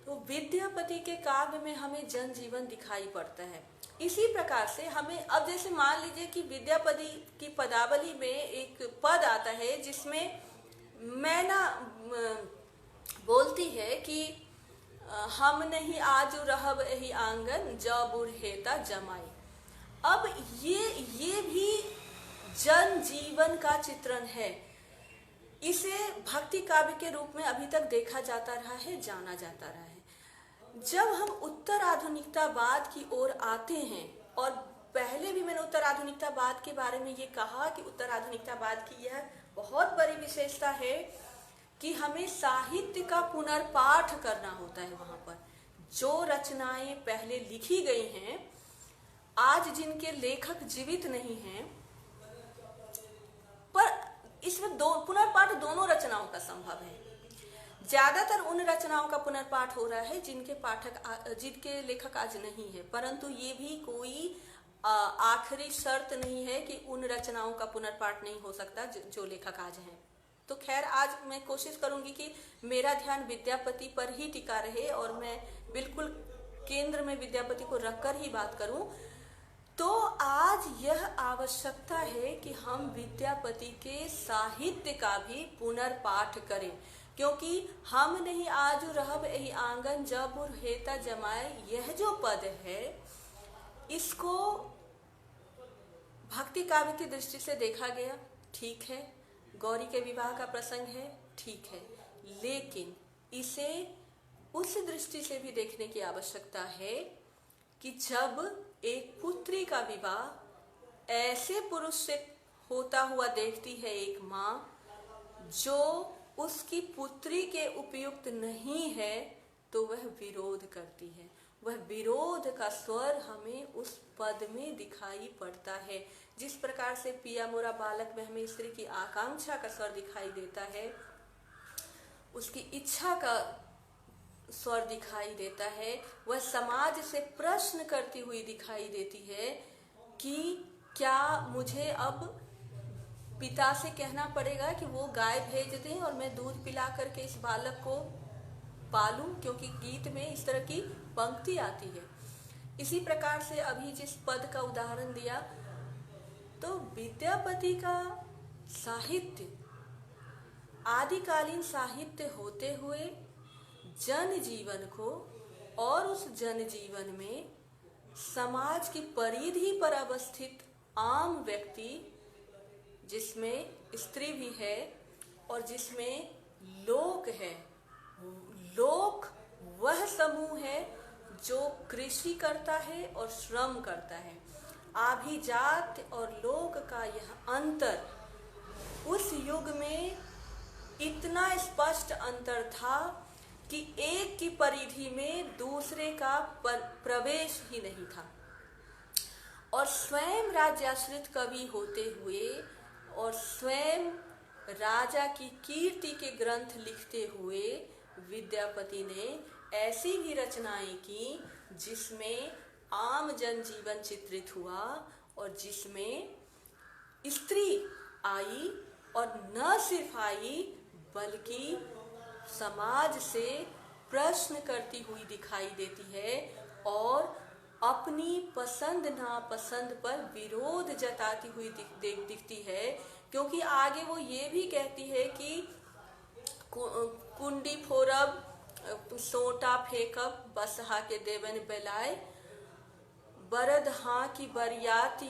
तो विद्यापति के काव्य में हमें जनजीवन दिखाई पड़ता है। इसी प्रकार से हमें, अब जैसे मान लीजिए कि विद्यापति की पदावली में एक पद आता है जिसमें मैना बोलती है कि हम नहीं आज रहब एही आंगन ज बुढ़ेता जमाई। अब ये भी जन जीवन का चित्रण है। इसे भक्ति काव्य के रूप में अभी तक देखा जाता रहा है, जाना जाता रहा है। जब हम उत्तर आधुनिकतावाद की ओर आते हैं, और पहले भी मैंने उत्तर आधुनिकतावाद के बारे में ये कहा कि उत्तर आधुनिकतावाद की यह बहुत बड़ी विशेषता है कि हमें साहित्य का पुनर्पाठ करना होता है। वहाँ पर जो रचनाएं पहले लिखी गई हैं, आज जिनके लेखक जीवित नहीं हैं, पर इसमें पुनर्पाठ दोनों रचनाओं का संभव है। ज्यादातर उन रचनाओं का पुनर्पाठ हो रहा है जिनके लेखक आज नहीं है, परंतु ये भी कोई आखिरी शर्त नहीं है कि उन रचनाओं का पुनर्पाठ नहीं हो सकता जो लेखक आज हैं। तो खैर, आज मैं कोशिश करूंगी कि मेरा ध्यान विद्यापति पर ही टिका रहे और मैं बिल्कुल केंद्र में विद्यापति को रखकर ही बात करूं। तो आज यह आवश्यकता है कि हम विद्यापति के साहित्य का भी पुनर्पाठ करें, क्योंकि हम नहीं आज रहब एही आंगन जब बुढ़ेता जमाए, यह जो पद है इसको भक्ति काव्य की दृष्टि से देखा गया, ठीक है, गौरी के विवाह का प्रसंग है, ठीक है, लेकिन इसे उस दृष्टि से भी देखने की आवश्यकता है कि जब एक पुत्री का विवाह ऐसे पुरुष से होता हुआ देखती है एक माँ जो उसकी पुत्री के उपयुक्त नहीं है, तो वह विरोध करती है। वह विरोध का स्वर हमें उस पद में दिखाई पड़ता है। जिस प्रकार से पिया मोरा बालक में हमें स्त्री की आकांक्षा का स्वर दिखाई देता है, उसकी इच्छा का स्वर दिखाई देता है, वह समाज से प्रश्न करती हुई दिखाई देती है कि क्या मुझे अब पिता से कहना पड़ेगा कि वो गाय भेज दें और मैं दूध पिला करके इस बालक को पालूं, क्योंकि गीत में इस तरह की पंक्ति आती है। इसी प्रकार से अभी जिस पद का उदाहरण दिया, तो विद्यापति का साहित्य आदिकालीन साहित्य होते हुए जन जीवन को और उस जनजीवन में समाज की परिधि पर अवस्थित आम व्यक्ति, जिसमें स्त्री भी है और जिसमें लोक है। लोक वह समूह है जो कृषि करता है और श्रम करता है। आभिजात्य और लोक का यह अंतर उस युग में इतना स्पष्ट अंतर था कि एक की परिधि में दूसरे का प्रवेश ही नहीं था। और स्वयं राज्याश्रित कवि होते हुए और स्वयं राजा की कीर्ति के ग्रंथ लिखते हुए विद्यापति ने ऐसी भी रचनाएं की जिसमें आम जनजीवन चित्रित हुआ और जिसमें स्त्री आई और न सिर्फ आई बल्कि समाज से प्रश्न करती हुई दिखाई देती है और अपनी पसंद नापसंद पर विरोध जताती हुई दिखती है। क्योंकि आगे वो ये भी कहती है कि कुंडी फोरब सोटा फेंकब बसहा के देवन बेलाय, बरद हाँ की बरियाती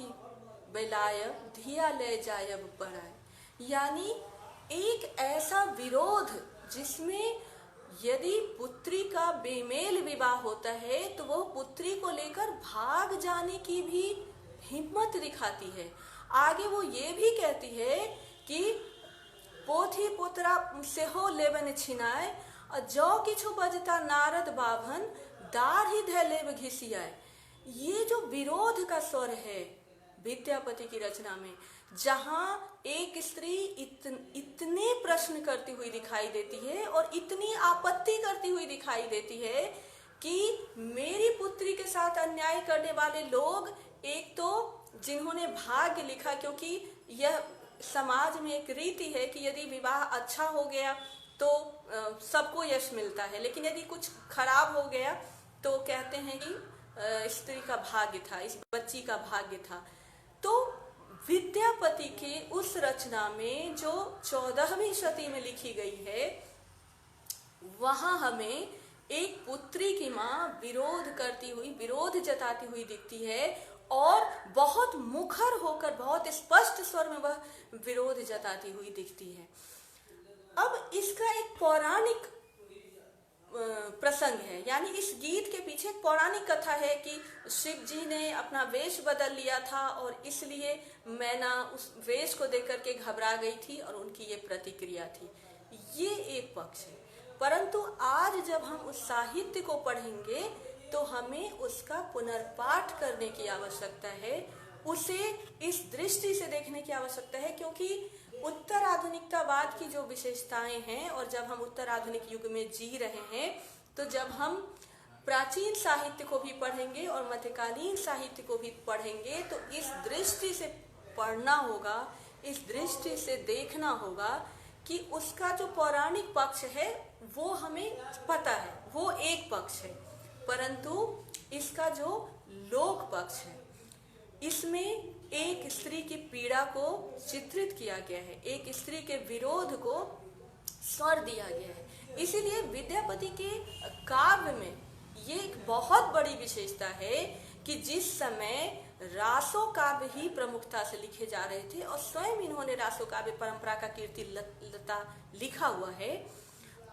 बेलायब धिया ले जायब पराय। यानी एक ऐसा विरोध जिसमें यदि पुत्री का बेमेल विवाह होता है तो वो पुत्री को लेकर भाग जाने की भी हिम्मत दिखाती है। आगे वो ये भी कहती है कि पोथी पुत्रा सेहो लेवन छिनाए और जो किछु बजता नारद बाभन दार ही धै लेव घिसियाए। ये जो विरोध का स्वर है विद्यापति की रचना में, जहां एक स्त्री इतने प्रश्न करती हुई दिखाई देती है और इतनी आपत्ति करती हुई दिखाई देती है कि मेरी पुत्री के साथ अन्याय करने वाले लोग, एक तो जिन्होंने भाग्य लिखा, क्योंकि यह समाज में एक रीति है कि यदि विवाह अच्छा हो गया तो सबको यश मिलता है, लेकिन यदि कुछ खराब हो गया तो कहते हैं कि स्त्री का भाग्य था, इस बच्ची का भाग्य था। तो विद्यापति के उस रचना में जो 14वीं शती में लिखी गई है, वहां हमें एक पुत्री की मां विरोध करती हुई, विरोध जताती हुई दिखती है और बहुत मुखर होकर, बहुत स्पष्ट स्वर में वह विरोध जताती हुई दिखती है। अब इसका एक पौराणिक प्रसंग है, यानी इस गीत के पीछे एक पौराणिक कथा है कि शिव जी ने अपना वेश बदल लिया था और इसलिए मैना उस वेश को देखकर के घबरा गई थी और उनकी ये प्रतिक्रिया थी। ये एक पक्ष है, परंतु आज जब हम उस साहित्य को पढ़ेंगे तो हमें उसका पुनर्पाठ करने की आवश्यकता है, उसे इस दृष्टि से देखने की आवश्यकता है, क्योंकि उत्तर आधुनिकतावाद की जो विशेषताएं हैं, और जब हम उत्तर आधुनिक युग में जी रहे हैं तो जब हम प्राचीन साहित्य को भी पढ़ेंगे और मध्यकालीन साहित्य को भी पढ़ेंगे तो इस दृष्टि से पढ़ना होगा, इस दृष्टि से देखना होगा कि उसका जो पौराणिक पक्ष है वो हमें पता है, वो एक पक्ष है, परंतु इसका जो लोक पक्ष है, इसमें एक स्त्री की पीड़ा को चित्रित किया गया है, एक स्त्री के विरोध को स्वर दिया गया है। इसीलिए विद्यापति के काव्य में ये एक बहुत बड़ी विशेषता है कि जिस समय रासो काव्य ही प्रमुखता से लिखे जा रहे थे और स्वयं इन्होंने रासो काव्य परंपरा का कीर्ति लता लिखा हुआ है,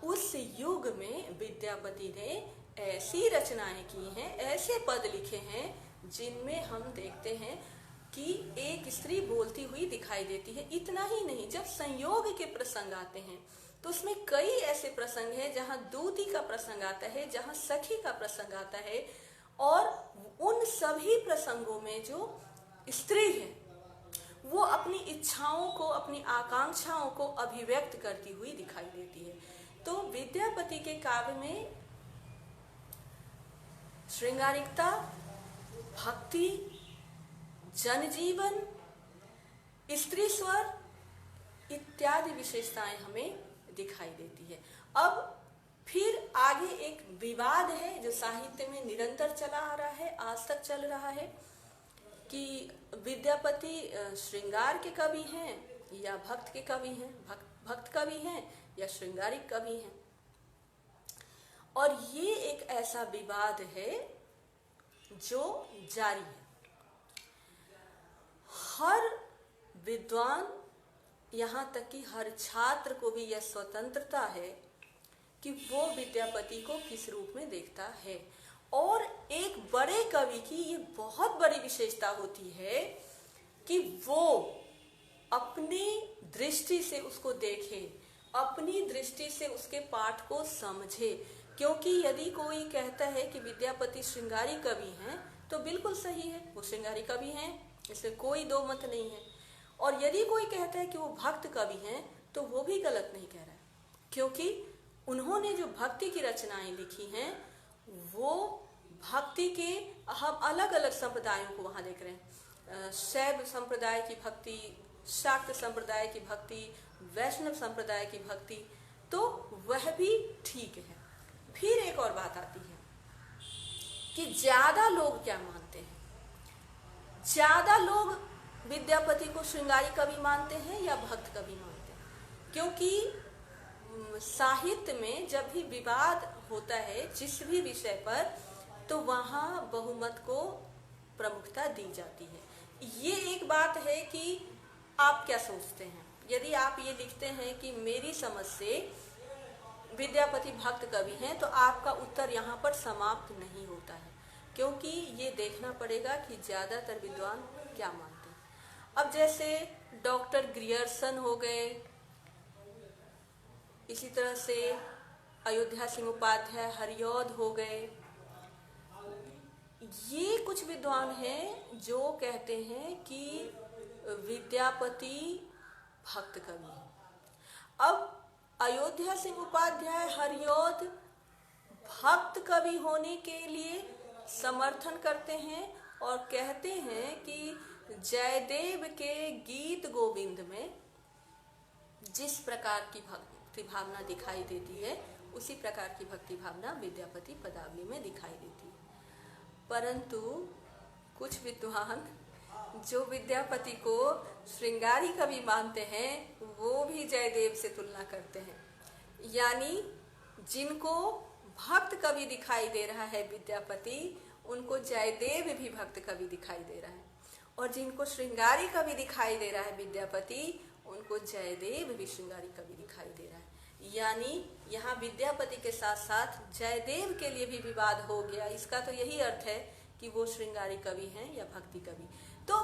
उस युग में विद्यापति ने ऐसी रचनाएं की हैं, ऐसे पद लिखे हैं जिनमें हम देखते हैं कि एक स्त्री बोलती हुई दिखाई देती है। इतना ही नहीं, जब संयोग के प्रसंग आते हैं तो उसमें कई ऐसे प्रसंग हैं जहां दूती का प्रसंग आता है, जहां सखी का प्रसंग आता है, और उन सभी प्रसंगों में जो स्त्री है वो अपनी इच्छाओं को, अपनी आकांक्षाओं को अभिव्यक्त करती हुई दिखाई देती है। तो विद्यापति के काव्य में श्रृंगारिकता, भक्ति, जनजीवन, स्त्री स्वर इत्यादि विशेषताएं हमें दिखाई देती है। अब फिर आगे एक विवाद है जो साहित्य में निरंतर चला आ रहा है, आज तक चल रहा है, कि विद्यापति श्रृंगार के कवि हैं या भक्त के कवि हैं, भक्त कवि हैं या श्रृंगारिक कवि हैं। और ये एक ऐसा विवाद है जो जारी है। हर विद्वान, यहाँ तक कि हर छात्र को भी यह स्वतंत्रता है कि वो विद्यापति को किस रूप में देखता है। और एक बड़े कवि की ये बहुत बड़ी विशेषता होती है कि वो अपनी दृष्टि से उसको देखे, अपनी दृष्टि से उसके पाठ को समझे। क्योंकि यदि कोई कहता है कि विद्यापति श्रृंगारी कवि हैं तो बिल्कुल सही है, वो श्रृंगारी कवि हैं, इसमें कोई दो मत नहीं है। और यदि कोई कहता है कि वो भक्त कवि हैं तो वो भी गलत नहीं कह रहा है, क्योंकि उन्होंने जो भक्ति की रचनाएं लिखी हैं वो भक्ति के, हम अलग अलग संप्रदायों को वहाँ देख रहे हैं, शैव संप्रदाय की भक्ति, शाक्त संप्रदाय की भक्ति, वैष्णव संप्रदाय की भक्ति, तो वह भी ठीक है। फिर एक और बात आती है कि ज्यादा लोग क्या मानते हैं। ज्यादा लोग विद्यापति को श्रृंगारी कवि मानते हैं या भक्त कवि मानते हैं, क्योंकि साहित्य में जब भी विवाद होता है जिस भी विषय पर, तो वहाँ बहुमत को प्रमुखता दी जाती है। ये एक बात है कि आप क्या सोचते हैं। यदि आप ये लिखते हैं कि मेरी समझ से विद्यापति भक्त कवि हैं, तो आपका उत्तर यहाँ पर समाप्त नहीं होता है, क्योंकि ये देखना पड़ेगा कि ज़्यादातर विद्वान क्या मानते हैं। अब जैसे डॉक्टर ग्रियर्सन हो गए, इसी तरह से अयोध्या सिंह उपाध्याय, हरिऔध हो गए, ये कुछ विद्वान हैं जो कहते हैं कि विद्यापति भक्त कवि है। अब अयोध्या सिंह उपाध्याय, हरिऔध भक्त कवि होने के लिए समर्थन करते हैं और कहते हैं कि जयदेव के गीत गोविंद में जिस प्रकार की भक्ति भावना दिखाई देती है उसी प्रकार की भक्ति भावना विद्यापति पदावली में दिखाई देती है। परंतु कुछ विद्वान जो विद्यापति को श्रृंगारी कवि मानते हैं वो भी जयदेव से तुलना करते हैं। यानी जिनको भक्त कवि दिखाई दे रहा है विद्यापति, उनको जयदेव भी भक्त कवि दिखाई दे रहा है, और जिनको श्रृंगारी कवि दिखाई दे रहा है विद्यापति, उनको जयदेव भी श्रृंगारी कवि दिखाई दे रहा है। यानी यहाँ विद्यापति के साथ साथ जयदेव के लिए भी विवाद हो गया। इसका तो यही अर्थ है कि वो श्रृंगारी कवि हैं या भक्ति कवि। तो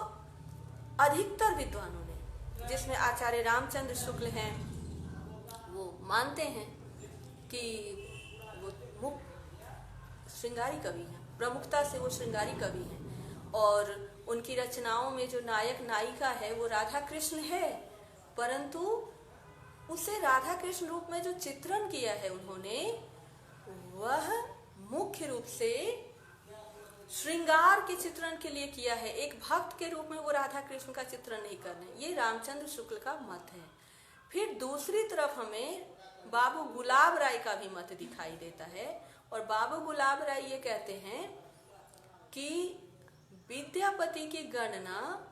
अधिकतर विद्वानों ने, जिसमें आचार्य रामचंद्र शुक्ल हैं, वो मानते हैं कि वो श्रृंगारी कवि हैं, प्रमुखता से वो श्रृंगारी कवि हैं, और उनकी रचनाओं में जो नायक नायिका है वो राधा कृष्ण है, परंतु उसे राधा कृष्ण रूप में जो चित्रण किया है उन्होंने, वह मुख्य रूप से श्रृंगार के चित्रण के लिए किया है। एक भक्त के रूप में वो राधा कृष्ण का चित्रण नहीं कर रहे। ये रामचंद्र शुक्ल का मत है। फिर दूसरी तरफ हमें बाबू गुलाब राय का भी मत दिखाई देता है, और बाबू गुलाब राय ये कहते हैं कि विद्यापति की गणना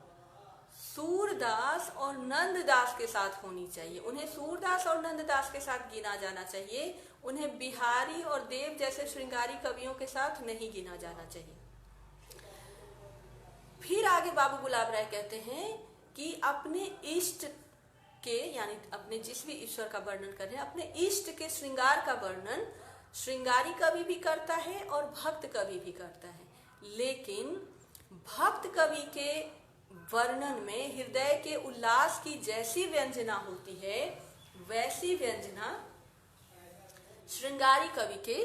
सूरदास और नंददास के साथ होनी चाहिए। उन्हें सूरदास और नंददास के साथ गिना जाना चाहिए, उन्हें बिहारी और देव जैसे श्रृंगारी कवियों के साथ नहीं गिना जाना चाहिए। फिर आगे बाबू गुलाब राय कहते हैं कि अपने इष्ट के, यानी अपने जिस भी ईश्वर का वर्णन कर रहे हैं, अपने इष्ट के श्रृंगार का वर्णन श्रृंगारी कवि भी करता है और भक्त कवि भी करता है। लेकिन भक्त कवि के वर्णन में हृदय के उल्लास की जैसी व्यंजना होती है, वैसी व्यंजना श्रृंगारी कवि के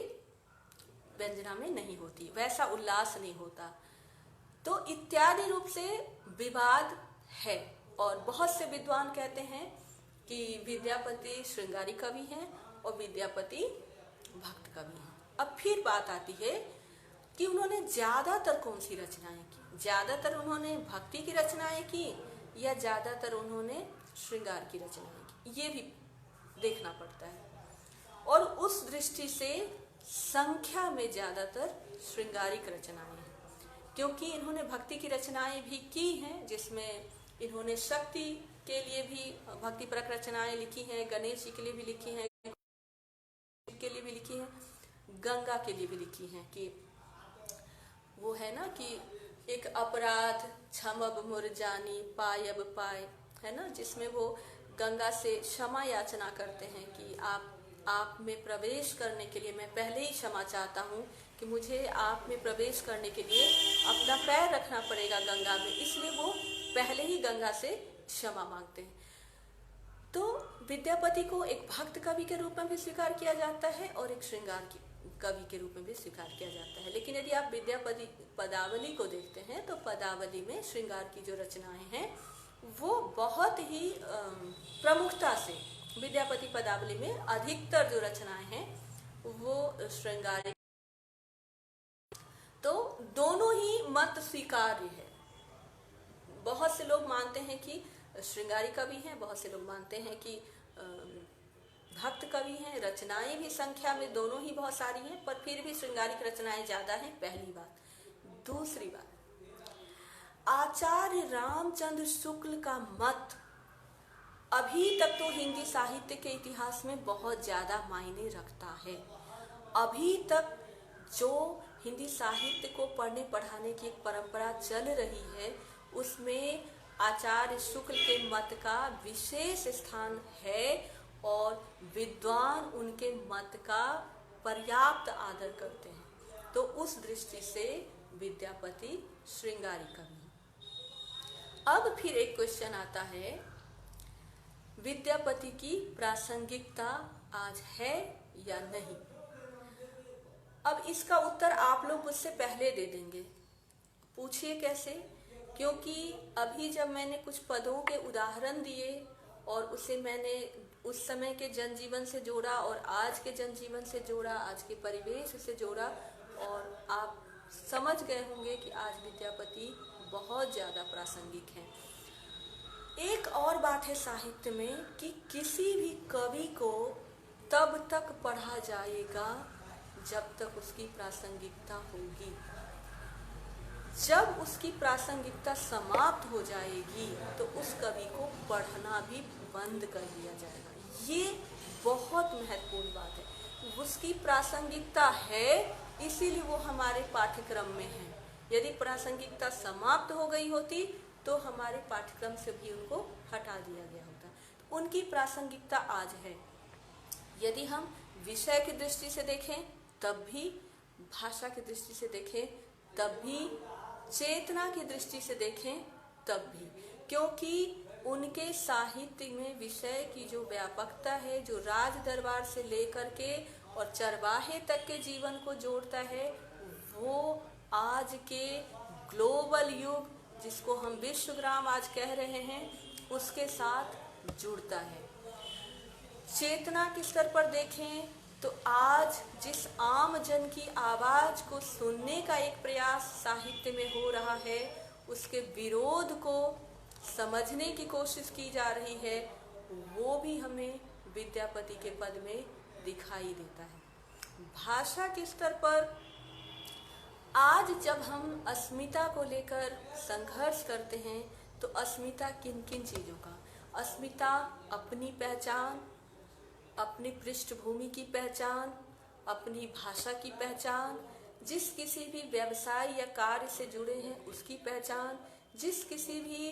व्यंजना में नहीं होती, वैसा उल्लास नहीं होता। तो इत्यादि रूप से विवाद है, और बहुत से विद्वान कहते हैं कि विद्यापति श्रृंगारी कवि हैं और विद्यापति भक्त कवि हैं। अब फिर बात आती है कि उन्होंने ज्यादातर कौन सी रचनाएं की। ज्यादातर उन्होंने भक्ति की रचनाएं की या ज्यादातर उन्होंने श्रृंगार की रचनाएं की, ये भी देखना पड़ता है। और उस दृष्टि से संख्या में ज्यादातर श्रृंगारिक रचनाएं हैं, क्योंकि इन्होंने भक्ति की रचनाएं भी की हैं, जिसमें इन्होंने शक्ति के लिए भी भक्तिपरक रचनाएं लिखी हैं, गणेश जी के लिए भी लिखी हैं, के लिए भी लिखी हैं। गंगा के लिए भी लिखी हैं कि वो है ना कि एक अपराध क्षमब मुर जानी पायब पाए, है ना, जिसमें वो गंगा से क्षमा याचना करते हैं कि आप में प्रवेश करने के लिए मैं पहले ही क्षमा चाहता हूँ कि मुझे आप में प्रवेश करने के लिए अपना पैर रखना पड़ेगा गंगा में, इसलिए वो पहले ही गंगा से क्षमा मांगते हैं। तो विद्यापति को एक भक्त कवि के रूप में भी स्वीकार किया जाता है और एक श्रृंगार कवि के रूप में भी स्वीकार किया जाता है। लेकिन यदि आप विद्यापति पदावली को देखते हैं तो पदावली में श्रृंगार की जो रचनाएं हैं वो बहुत ही प्रमुखता से, विद्यापति पदावली में अधिकतर जो रचनाएं हैं वो श्रृंगार, तो दोनों ही मत स्वीकार्य है। बहुत से लोग मानते हैं कि श्रृंगारी कवि हैं, बहुत से लोग मानते हैं कि भक्त कवि हैं। रचनाएं भी संख्या में दोनों ही बहुत सारी हैं, पर फिर भी श्रृंगारिक रचनाएं ज्यादा हैं, पहली बात। दूसरी बात, आचार्य रामचंद्र शुक्ल का मत अभी तक तो हिंदी साहित्य के इतिहास में बहुत ज्यादा मायने रखता है। अभी तक जो हिंदी साहित्य को पढ़ने पढ़ाने की एक परंपरा चल रही है उसमें आचार्य शुक्ल के मत का विशेष स्थान है और विद्वान उनके मत का पर्याप्त आदर करते हैं। तो उस दृष्टि से विद्यापति श्रृंगारी कवि हैं। अब फिर एक क्वेश्चन आता है, विद्यापति की प्रासंगिकता आज है या नहीं? अब इसका उत्तर आप लोग मुझसे पहले दे देंगे। पूछिए कैसे? क्योंकि अभी जब मैंने कुछ पदों के उदाहरण दिए और उसे मैंने उस समय के जनजीवन से जोड़ा और आज के जनजीवन से जोड़ा, आज के परिवेश से जोड़ा, और आप समझ गए होंगे कि आज विद्यापति बहुत ज़्यादा प्रासंगिक हैं। एक और बात है साहित्य में कि किसी भी कवि को तब तक पढ़ा जाएगा जब तक उसकी प्रासंगिकता होगी। जब उसकी प्रासंगिकता समाप्त हो जाएगी तो उस कवि को पढ़ना भी बंद कर दिया जाएगा। ये बहुत महत्वपूर्ण बात है। उसकी प्रासंगिकता है इसीलिए वो हमारे पाठ्यक्रम में है। यदि प्रासंगिकता समाप्त हो गई होती तो हमारे पाठ्यक्रम से भी उनको हटा दिया गया होता। तो उनकी प्रासंगिकता आज है। यदि हम विषय की दृष्टि से देखें तब भी, भाषा की दृष्टि से देखें तब भी, चेतना की दृष्टि से देखें तब भी, क्योंकि उनके साहित्य में विषय की जो व्यापकता है, जो राज दरबार से लेकर के और चरवाहे तक के जीवन को जोड़ता है, वो आज के ग्लोबल युग जिसको हम विश्वग्राम आज कह रहे हैं उसके साथ जुड़ता है। चेतना के स्तर पर देखें तो आज जिस आम जन की आवाज को सुनने का एक प्रयास साहित्य में हो रहा है, उसके विरोध को समझने की कोशिश की जा रही है, वो भी हमें विद्यापति के पद में दिखाई देता है। भाषा के स्तर पर आज जब हम अस्मिता को लेकर संघर्ष करते हैं तो अस्मिता किन किन चीज़ों का? अस्मिता अपनी पहचान, अपनी पृष्ठभूमि की पहचान, अपनी भाषा की पहचान, जिस किसी भी व्यवसाय या कार्य से जुड़े हैं उसकी पहचान, जिस किसी भी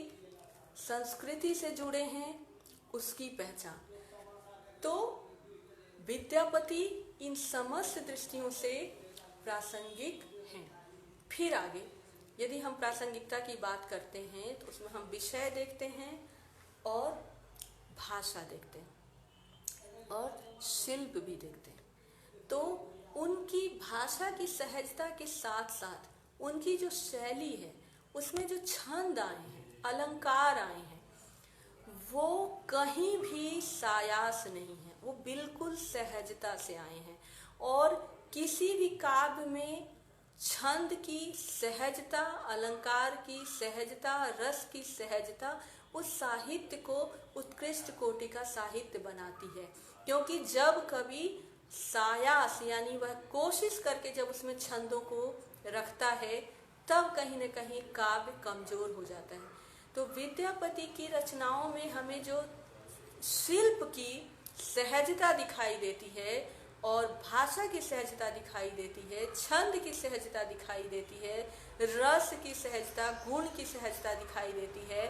संस्कृति से जुड़े हैं उसकी पहचान। तो विद्यापति इन समस्त दृष्टियों से प्रासंगिक हैं। फिर आगे यदि हम प्रासंगिकता की बात करते हैं तो उसमें हम विषय देखते हैं और भाषा देखते हैं और शिल्प भी देखते हैं। तो उनकी भाषा की सहजता के साथ साथ उनकी जो शैली है उसमें जो छंद आए हैं, अलंकार आए हैं, वो कहीं भी सायास नहीं है, वो बिल्कुल सहजता से आए हैं। और किसी भी काव्य में छंद की सहजता, अलंकार की सहजता, रस की सहजता उस साहित्य को उत्कृष्ट कोटि का साहित्य बनाती है। क्योंकि जब कवि सायास यानी वह कोशिश करके जब उसमें छंदों को रखता है तब कहीं न कहीं काव्य कमजोर हो जाता है। तो विद्यापति की रचनाओं में हमें जो शिल्प की सहजता दिखाई देती है और भाषा की सहजता दिखाई देती है, छंद की सहजता दिखाई देती है, रस की सहजता, गुण की सहजता दिखाई देती है,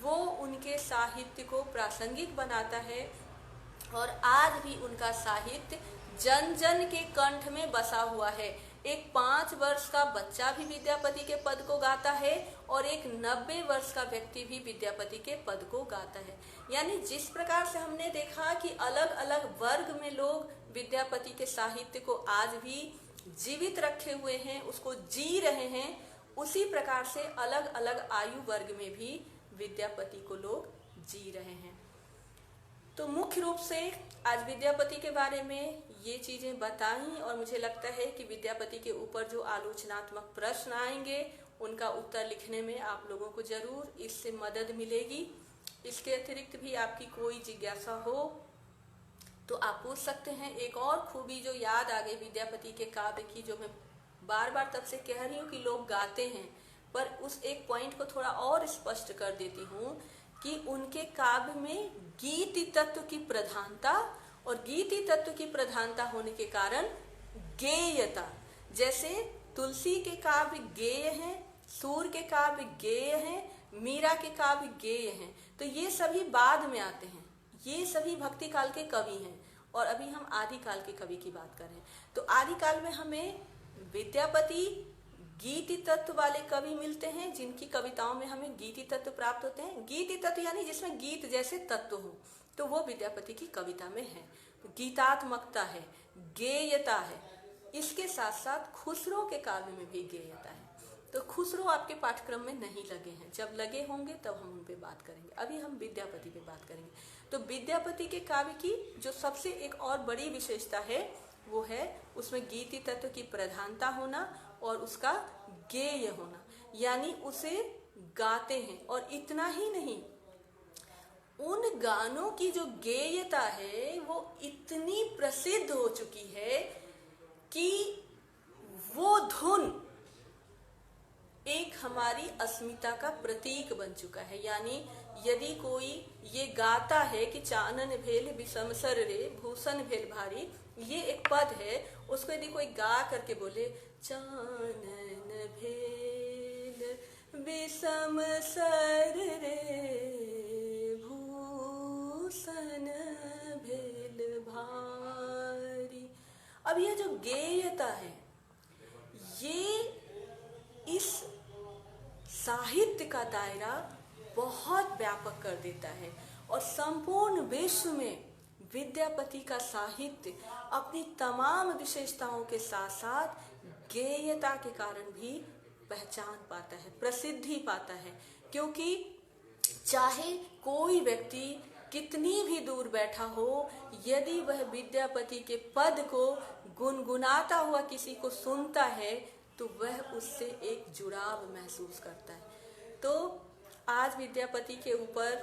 वो उनके साहित्य को प्रासंगिक बनाता है। और आज भी उनका साहित्य जन जन के कंठ में बसा हुआ है। एक 5 वर्ष का बच्चा भी विद्यापति के पद को गाता है और एक 90 वर्ष का व्यक्ति भी विद्यापति के पद को गाता है। यानी जिस प्रकार से हमने देखा कि अलग अलग वर्ग में लोग विद्यापति के साहित्य को आज भी जीवित रखे हुए हैं, उसको जी रहे हैं, उसी प्रकार से अलग अलग आयु वर्ग में भी विद्यापति को लोग जी रहे हैं। तो मुख्य रूप से आज विद्यापति के बारे में ये चीज़ें बताई और मुझे लगता है कि विद्यापति के ऊपर जो आलोचनात्मक प्रश्न आएंगे उनका उत्तर लिखने में आप लोगों को जरूर इससे मदद मिलेगी। इसके अतिरिक्त भी आपकी कोई जिज्ञासा हो तो आप पूछ सकते हैं। एक और खूबी जो याद आ गई विद्यापति के काव्य की, जो मैं बार बार तब से कह रही हूँ कि लोग गाते हैं, पर उस एक पॉइंट को थोड़ा और स्पष्ट कर देती हूँ कि उनके काव्य में गीति तत्व की प्रधानता, और गीति तत्व की प्रधानता होने के कारण गेयता, जैसे तुलसी के काव्य गेय हैं, सूर के काव्य गेय हैं, मीरा के काव्य गेय हैं, तो ये सभी बाद में आते हैं, ये सभी भक्ति काल के कवि हैं। और अभी हम आदिकाल के कवि की बात कर रहे हैं। तो आदिकाल में हमें विद्यापति गीति तत्व वाले कवि मिलते हैं, जिनकी कविताओं में हमें गीति तत्व प्राप्त होते हैं। गीति तत्व यानी जिसमें गीत जैसे तत्व हो, तो वो विद्यापति की कविता में है। गीतात्मकता है, गेयता है। इसके साथ साथ खुसरो के काव्य में भी गेयता है। तो खुसरो आपके पाठ्यक्रम में नहीं लगे हैं, जब लगे होंगे तब हम उन पे बात करेंगे। अभी हम विद्यापति पे बात करेंगे। तो विद्यापति के काव्य की जो सबसे एक और बड़ी विशेषता है वो है उसमें गीति तत्व की प्रधानता होना और उसका गेय होना, यानी उसे गाते हैं। और इतना ही नहीं, उन गानों की जो गेयता है वो इतनी प्रसिद्ध हो चुकी है कि वो धुन एक हमारी अस्मिता का प्रतीक बन चुका है। यानी यदि कोई ये गाता है कि चानन भेल विषम सर रे भूषण भेल भारी, ये एक पद है, उसको यदि कोई गा करके बोले चानन भेल विषम सर रे भूषण भेल भारी, अब ये जो गेयता है ये इस साहित्य का दायरा बहुत व्यापक कर देता है। और संपूर्ण विश्व में विद्यापति का साहित्य अपनी तमाम विशेषताओं के साथ साथ गेयता के कारण भी पहचान पाता है, प्रसिद्धि पाता है। क्योंकि चाहे कोई व्यक्ति कितनी भी दूर बैठा हो, यदि वह विद्यापति के पद को गुनगुनाता हुआ किसी को सुनता है तो वह उससे एक जुड़ाव महसूस करता है। तो आज विद्यापति के ऊपर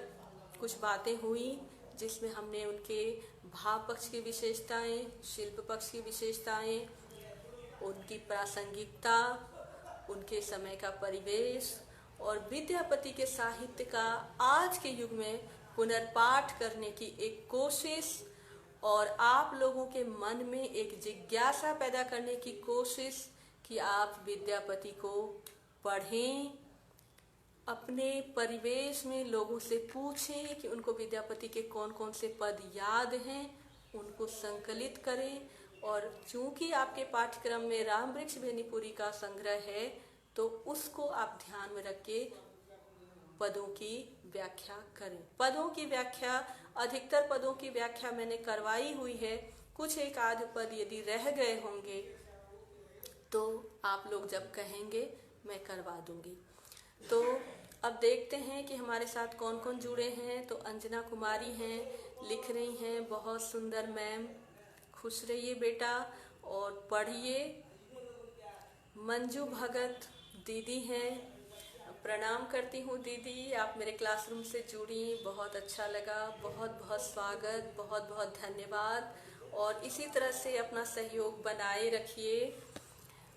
कुछ बातें हुई जिसमें हमने उनके भाव पक्ष की विशेषताएं, शिल्प पक्ष की विशेषताएं, उनकी प्रासंगिकता, उनके समय का परिवेश और विद्यापति के साहित्य का आज के युग में पुनर्पाठ करने की एक कोशिश और आप लोगों के मन में एक जिज्ञासा पैदा करने की कोशिश कि आप विद्यापति को पढ़ें, अपने परिवेश में लोगों से पूछें कि उनको विद्यापति के कौन कौन से पद याद हैं, उनको संकलित करें। और चूंकि आपके पाठ्यक्रम में राम वृक्ष बेनीपुरी का संग्रह है तो उसको आप ध्यान में रख के पदों की व्याख्या करें। पदों की व्याख्या, अधिकतर पदों की व्याख्या मैंने करवाई हुई है, कुछ एक आध पद यदि रह गए होंगे तो आप लोग जब कहेंगे मैं करवा दूंगी। तो अब देखते हैं कि हमारे साथ कौन कौन जुड़े हैं। तो अंजना कुमारी हैं, लिख रही हैं, बहुत सुंदर मैम, खुश रहिए बेटा और पढ़िए। मंजू भगत दीदी हैं, प्रणाम करती हूँ दीदी, आप मेरे क्लासरूम से जुड़ी, बहुत अच्छा लगा, बहुत बहुत स्वागत, बहुत बहुत धन्यवाद। और इसी तरह से अपना सहयोग बनाए रखिए।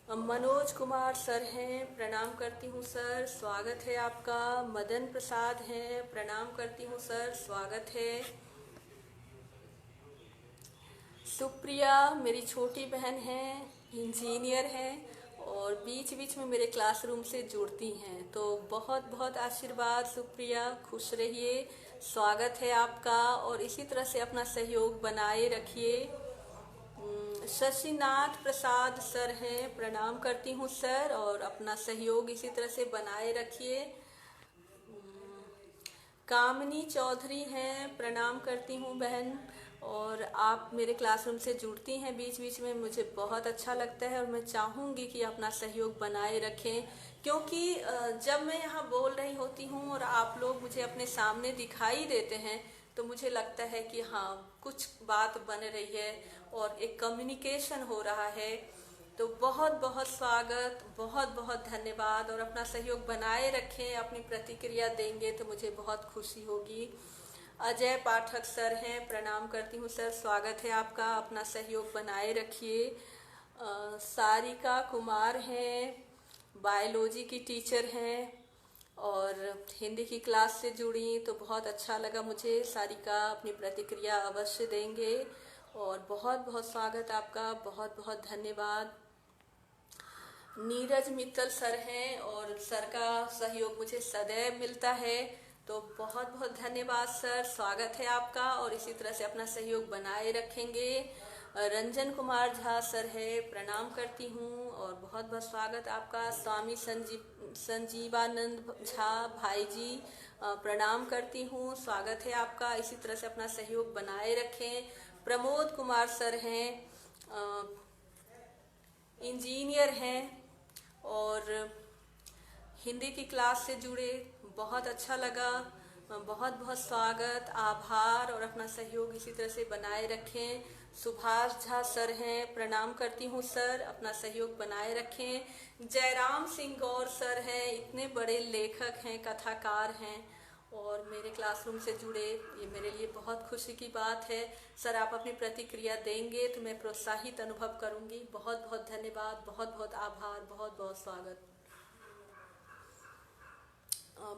मनोज कुमार सर हैं, प्रणाम करती हूँ सर, स्वागत है आपका। मदन प्रसाद हैं, प्रणाम करती हूँ सर, स्वागत है। सुप्रिया मेरी छोटी बहन है, इंजीनियर है और बीच बीच में मेरे क्लासरूम से जुड़ती हैं। तो बहुत बहुत आशीर्वाद सुप्रिया, खुश रहिए, स्वागत है आपका और इसी तरह से अपना सहयोग बनाए रखिए। शशिनाथ प्रसाद सर हैं, प्रणाम करती हूँ सर, और अपना सहयोग इसी तरह से बनाए रखिए। कामिनी चौधरी हैं, प्रणाम करती हूँ बहन, और आप मेरे क्लासरूम से जुड़ती हैं बीच बीच में, मुझे बहुत अच्छा लगता है और मैं चाहूँगी कि अपना सहयोग बनाए रखें, क्योंकि जब मैं यहाँ बोल रही होती हूँ और आप लोग मुझे अपने सामने दिखाई देते हैं तो मुझे लगता है कि हाँ, कुछ बात बन रही है और एक कम्युनिकेशन हो रहा है। तो बहुत बहुत स्वागत, बहुत बहुत धन्यवाद, और अपना सहयोग बनाए रखें, अपनी प्रतिक्रिया देंगे तो मुझे बहुत खुशी होगी। अजय पाठक सर हैं, प्रणाम करती हूँ सर, स्वागत है आपका, अपना सहयोग बनाए रखिए। सारिका कुमार हैं, बायोलॉजी की टीचर हैं और हिंदी की क्लास से जुड़ी, तो बहुत अच्छा लगा मुझे। सारिका अपनी प्रतिक्रिया अवश्य देंगे और बहुत बहुत स्वागत आपका, बहुत बहुत धन्यवाद। नीरज मित्तल सर हैं और सर का सहयोग मुझे सदैव मिलता है, तो बहुत बहुत धन्यवाद सर, स्वागत है आपका और इसी तरह से अपना सहयोग बनाए रखेंगे। रंजन कुमार झा सर है, प्रणाम करती हूँ और बहुत बहुत स्वागत आपका। स्वामी संजीवानंद झा भाई जी, प्रणाम करती हूँ, स्वागत है आपका, इसी तरह से अपना सहयोग बनाए रखें। प्रमोद कुमार सर हैं, इंजीनियर हैं और हिंदी की क्लास से जुड़े, बहुत अच्छा लगा, बहुत बहुत स्वागत, आभार, और अपना सहयोग इसी तरह से बनाए रखें। सुभाष झा सर हैं, प्रणाम करती हूँ सर, अपना सहयोग बनाए रखें। जयराम सिंह गौर सर हैं, इतने बड़े लेखक हैं, कथाकार हैं और मेरे क्लासरूम से जुड़े, ये मेरे लिए बहुत खुशी की बात है। सर आप अपनी प्रतिक्रिया देंगे तो मैं प्रोत्साहित अनुभव करूंगी। बहुत बहुत धन्यवाद, बहुत बहुत आभार, बहुत बहुत स्वागत।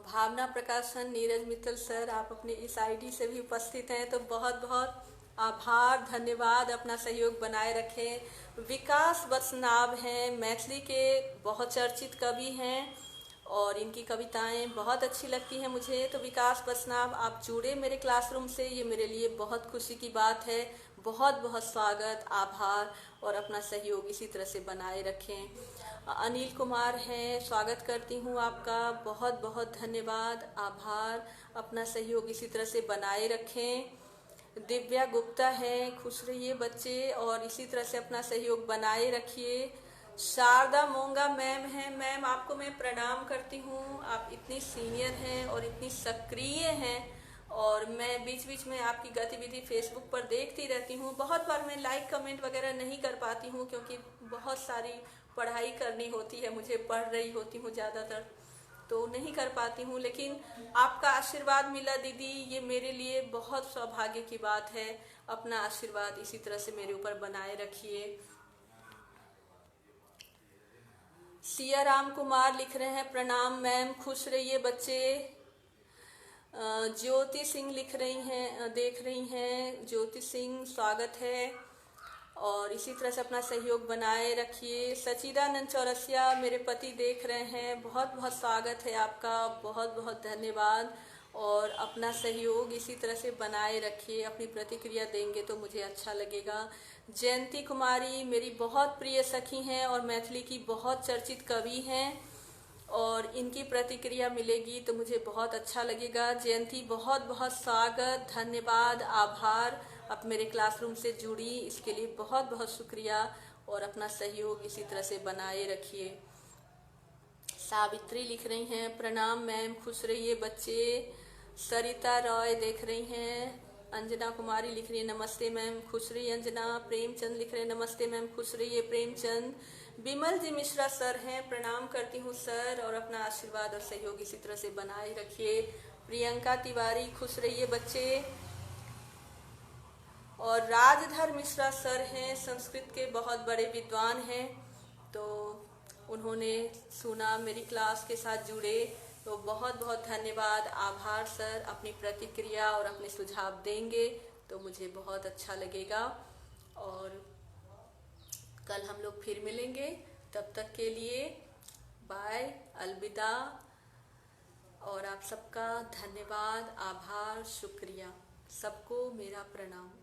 भावना प्रकाशन नीरज मित्तल सर, आप अपने इस आईडी से भी उपस्थित हैं, तो बहुत बहुत आभार, धन्यवाद, अपना सहयोग बनाए रखें। विकास वत्सनाभ हैं, मैथिली के बहुत चर्चित कवि हैं और इनकी कविताएं बहुत अच्छी लगती हैं मुझे। तो विकास वत्सनाभ आप जुड़े मेरे क्लासरूम से, ये मेरे लिए बहुत खुशी की बात है। बहुत बहुत स्वागत, आभार, और अपना सहयोग इसी तरह से बनाए रखें। अनिल कुमार हैं, स्वागत करती हूँ आपका, बहुत बहुत धन्यवाद, आभार, अपना सहयोग इसी तरह से बनाए रखें। दिव्या गुप्ता हैं, खुश रहिए बच्चे और इसी तरह से अपना सहयोग बनाए रखिए। शारदा मोंगा मैम हैं, मैम आपको मैं प्रणाम करती हूँ, आप इतनी सीनियर हैं और इतनी सक्रिय हैं और मैं बीच बीच में आपकी गतिविधि फेसबुक पर देखती रहती हूँ। बहुत बार मैं लाइक कमेंट वगैरह नहीं कर पाती हूँ क्योंकि बहुत सारी पढ़ाई करनी होती है, मुझे पढ़ रही होती हूँ ज़्यादातर, तो नहीं कर पाती हूँ, लेकिन आपका आशीर्वाद मिला दीदी, ये मेरे लिए बहुत सौभाग्य की बात है। अपना आशीर्वाद इसी तरह से मेरे ऊपर बनाए रखिए। सिया राम कुमार लिख रहे हैं, प्रणाम मैम, खुश रहिए बच्चे। ज्योति सिंह लिख रही हैं, देख रही हैं, ज्योति सिंह स्वागत है और इसी तरह से अपना सहयोग बनाए रखिए। सचिदानंद चौरसिया मेरे पति देख रहे हैं, बहुत बहुत स्वागत है आपका, बहुत बहुत धन्यवाद, और अपना सहयोग इसी तरह से बनाए रखिए, अपनी प्रतिक्रिया देंगे तो मुझे अच्छा लगेगा। जयंती कुमारी मेरी बहुत प्रिय सखी हैं और मैथिली की बहुत चर्चित कवि हैं और इनकी प्रतिक्रिया मिलेगी तो मुझे बहुत अच्छा लगेगा। जयंती बहुत बहुत स्वागत, धन्यवाद, आभार, आप मेरे क्लासरूम से जुड़ी, इसके लिए बहुत बहुत शुक्रिया और अपना सहयोग इसी तरह से बनाए रखिए। सावित्री लिख रही हैं, प्रणाम मैम, खुश रहिए बच्चे। सरिता रॉय देख रही हैं। अंजना कुमारी लिख रही है, नमस्ते मैम, खुश रहिए अंजना। प्रेमचंद लिख रहे हैं, नमस्ते मैम, खुश रहिए प्रेमचंद। विमल जी मिश्रा सर हैं, प्रणाम करती हूँ सर और अपना आशीर्वाद और सहयोग इसी तरह से बनाए रखिए। प्रियंका तिवारी, खुश रहिए बच्चे। और राजधर मिश्रा सर हैं, संस्कृत के बहुत बड़े विद्वान हैं, तो उन्होंने सुना मेरी क्लास के साथ जुड़े, तो बहुत बहुत धन्यवाद, आभार सर, अपनी प्रतिक्रिया और अपने सुझाव देंगे तो मुझे बहुत अच्छा लगेगा। और कल हम लोग फिर मिलेंगे। तब तक के लिए बाय, अलविदा। और आप सबका धन्यवाद, आभार, शुक्रिया। सबको मेरा प्रणाम।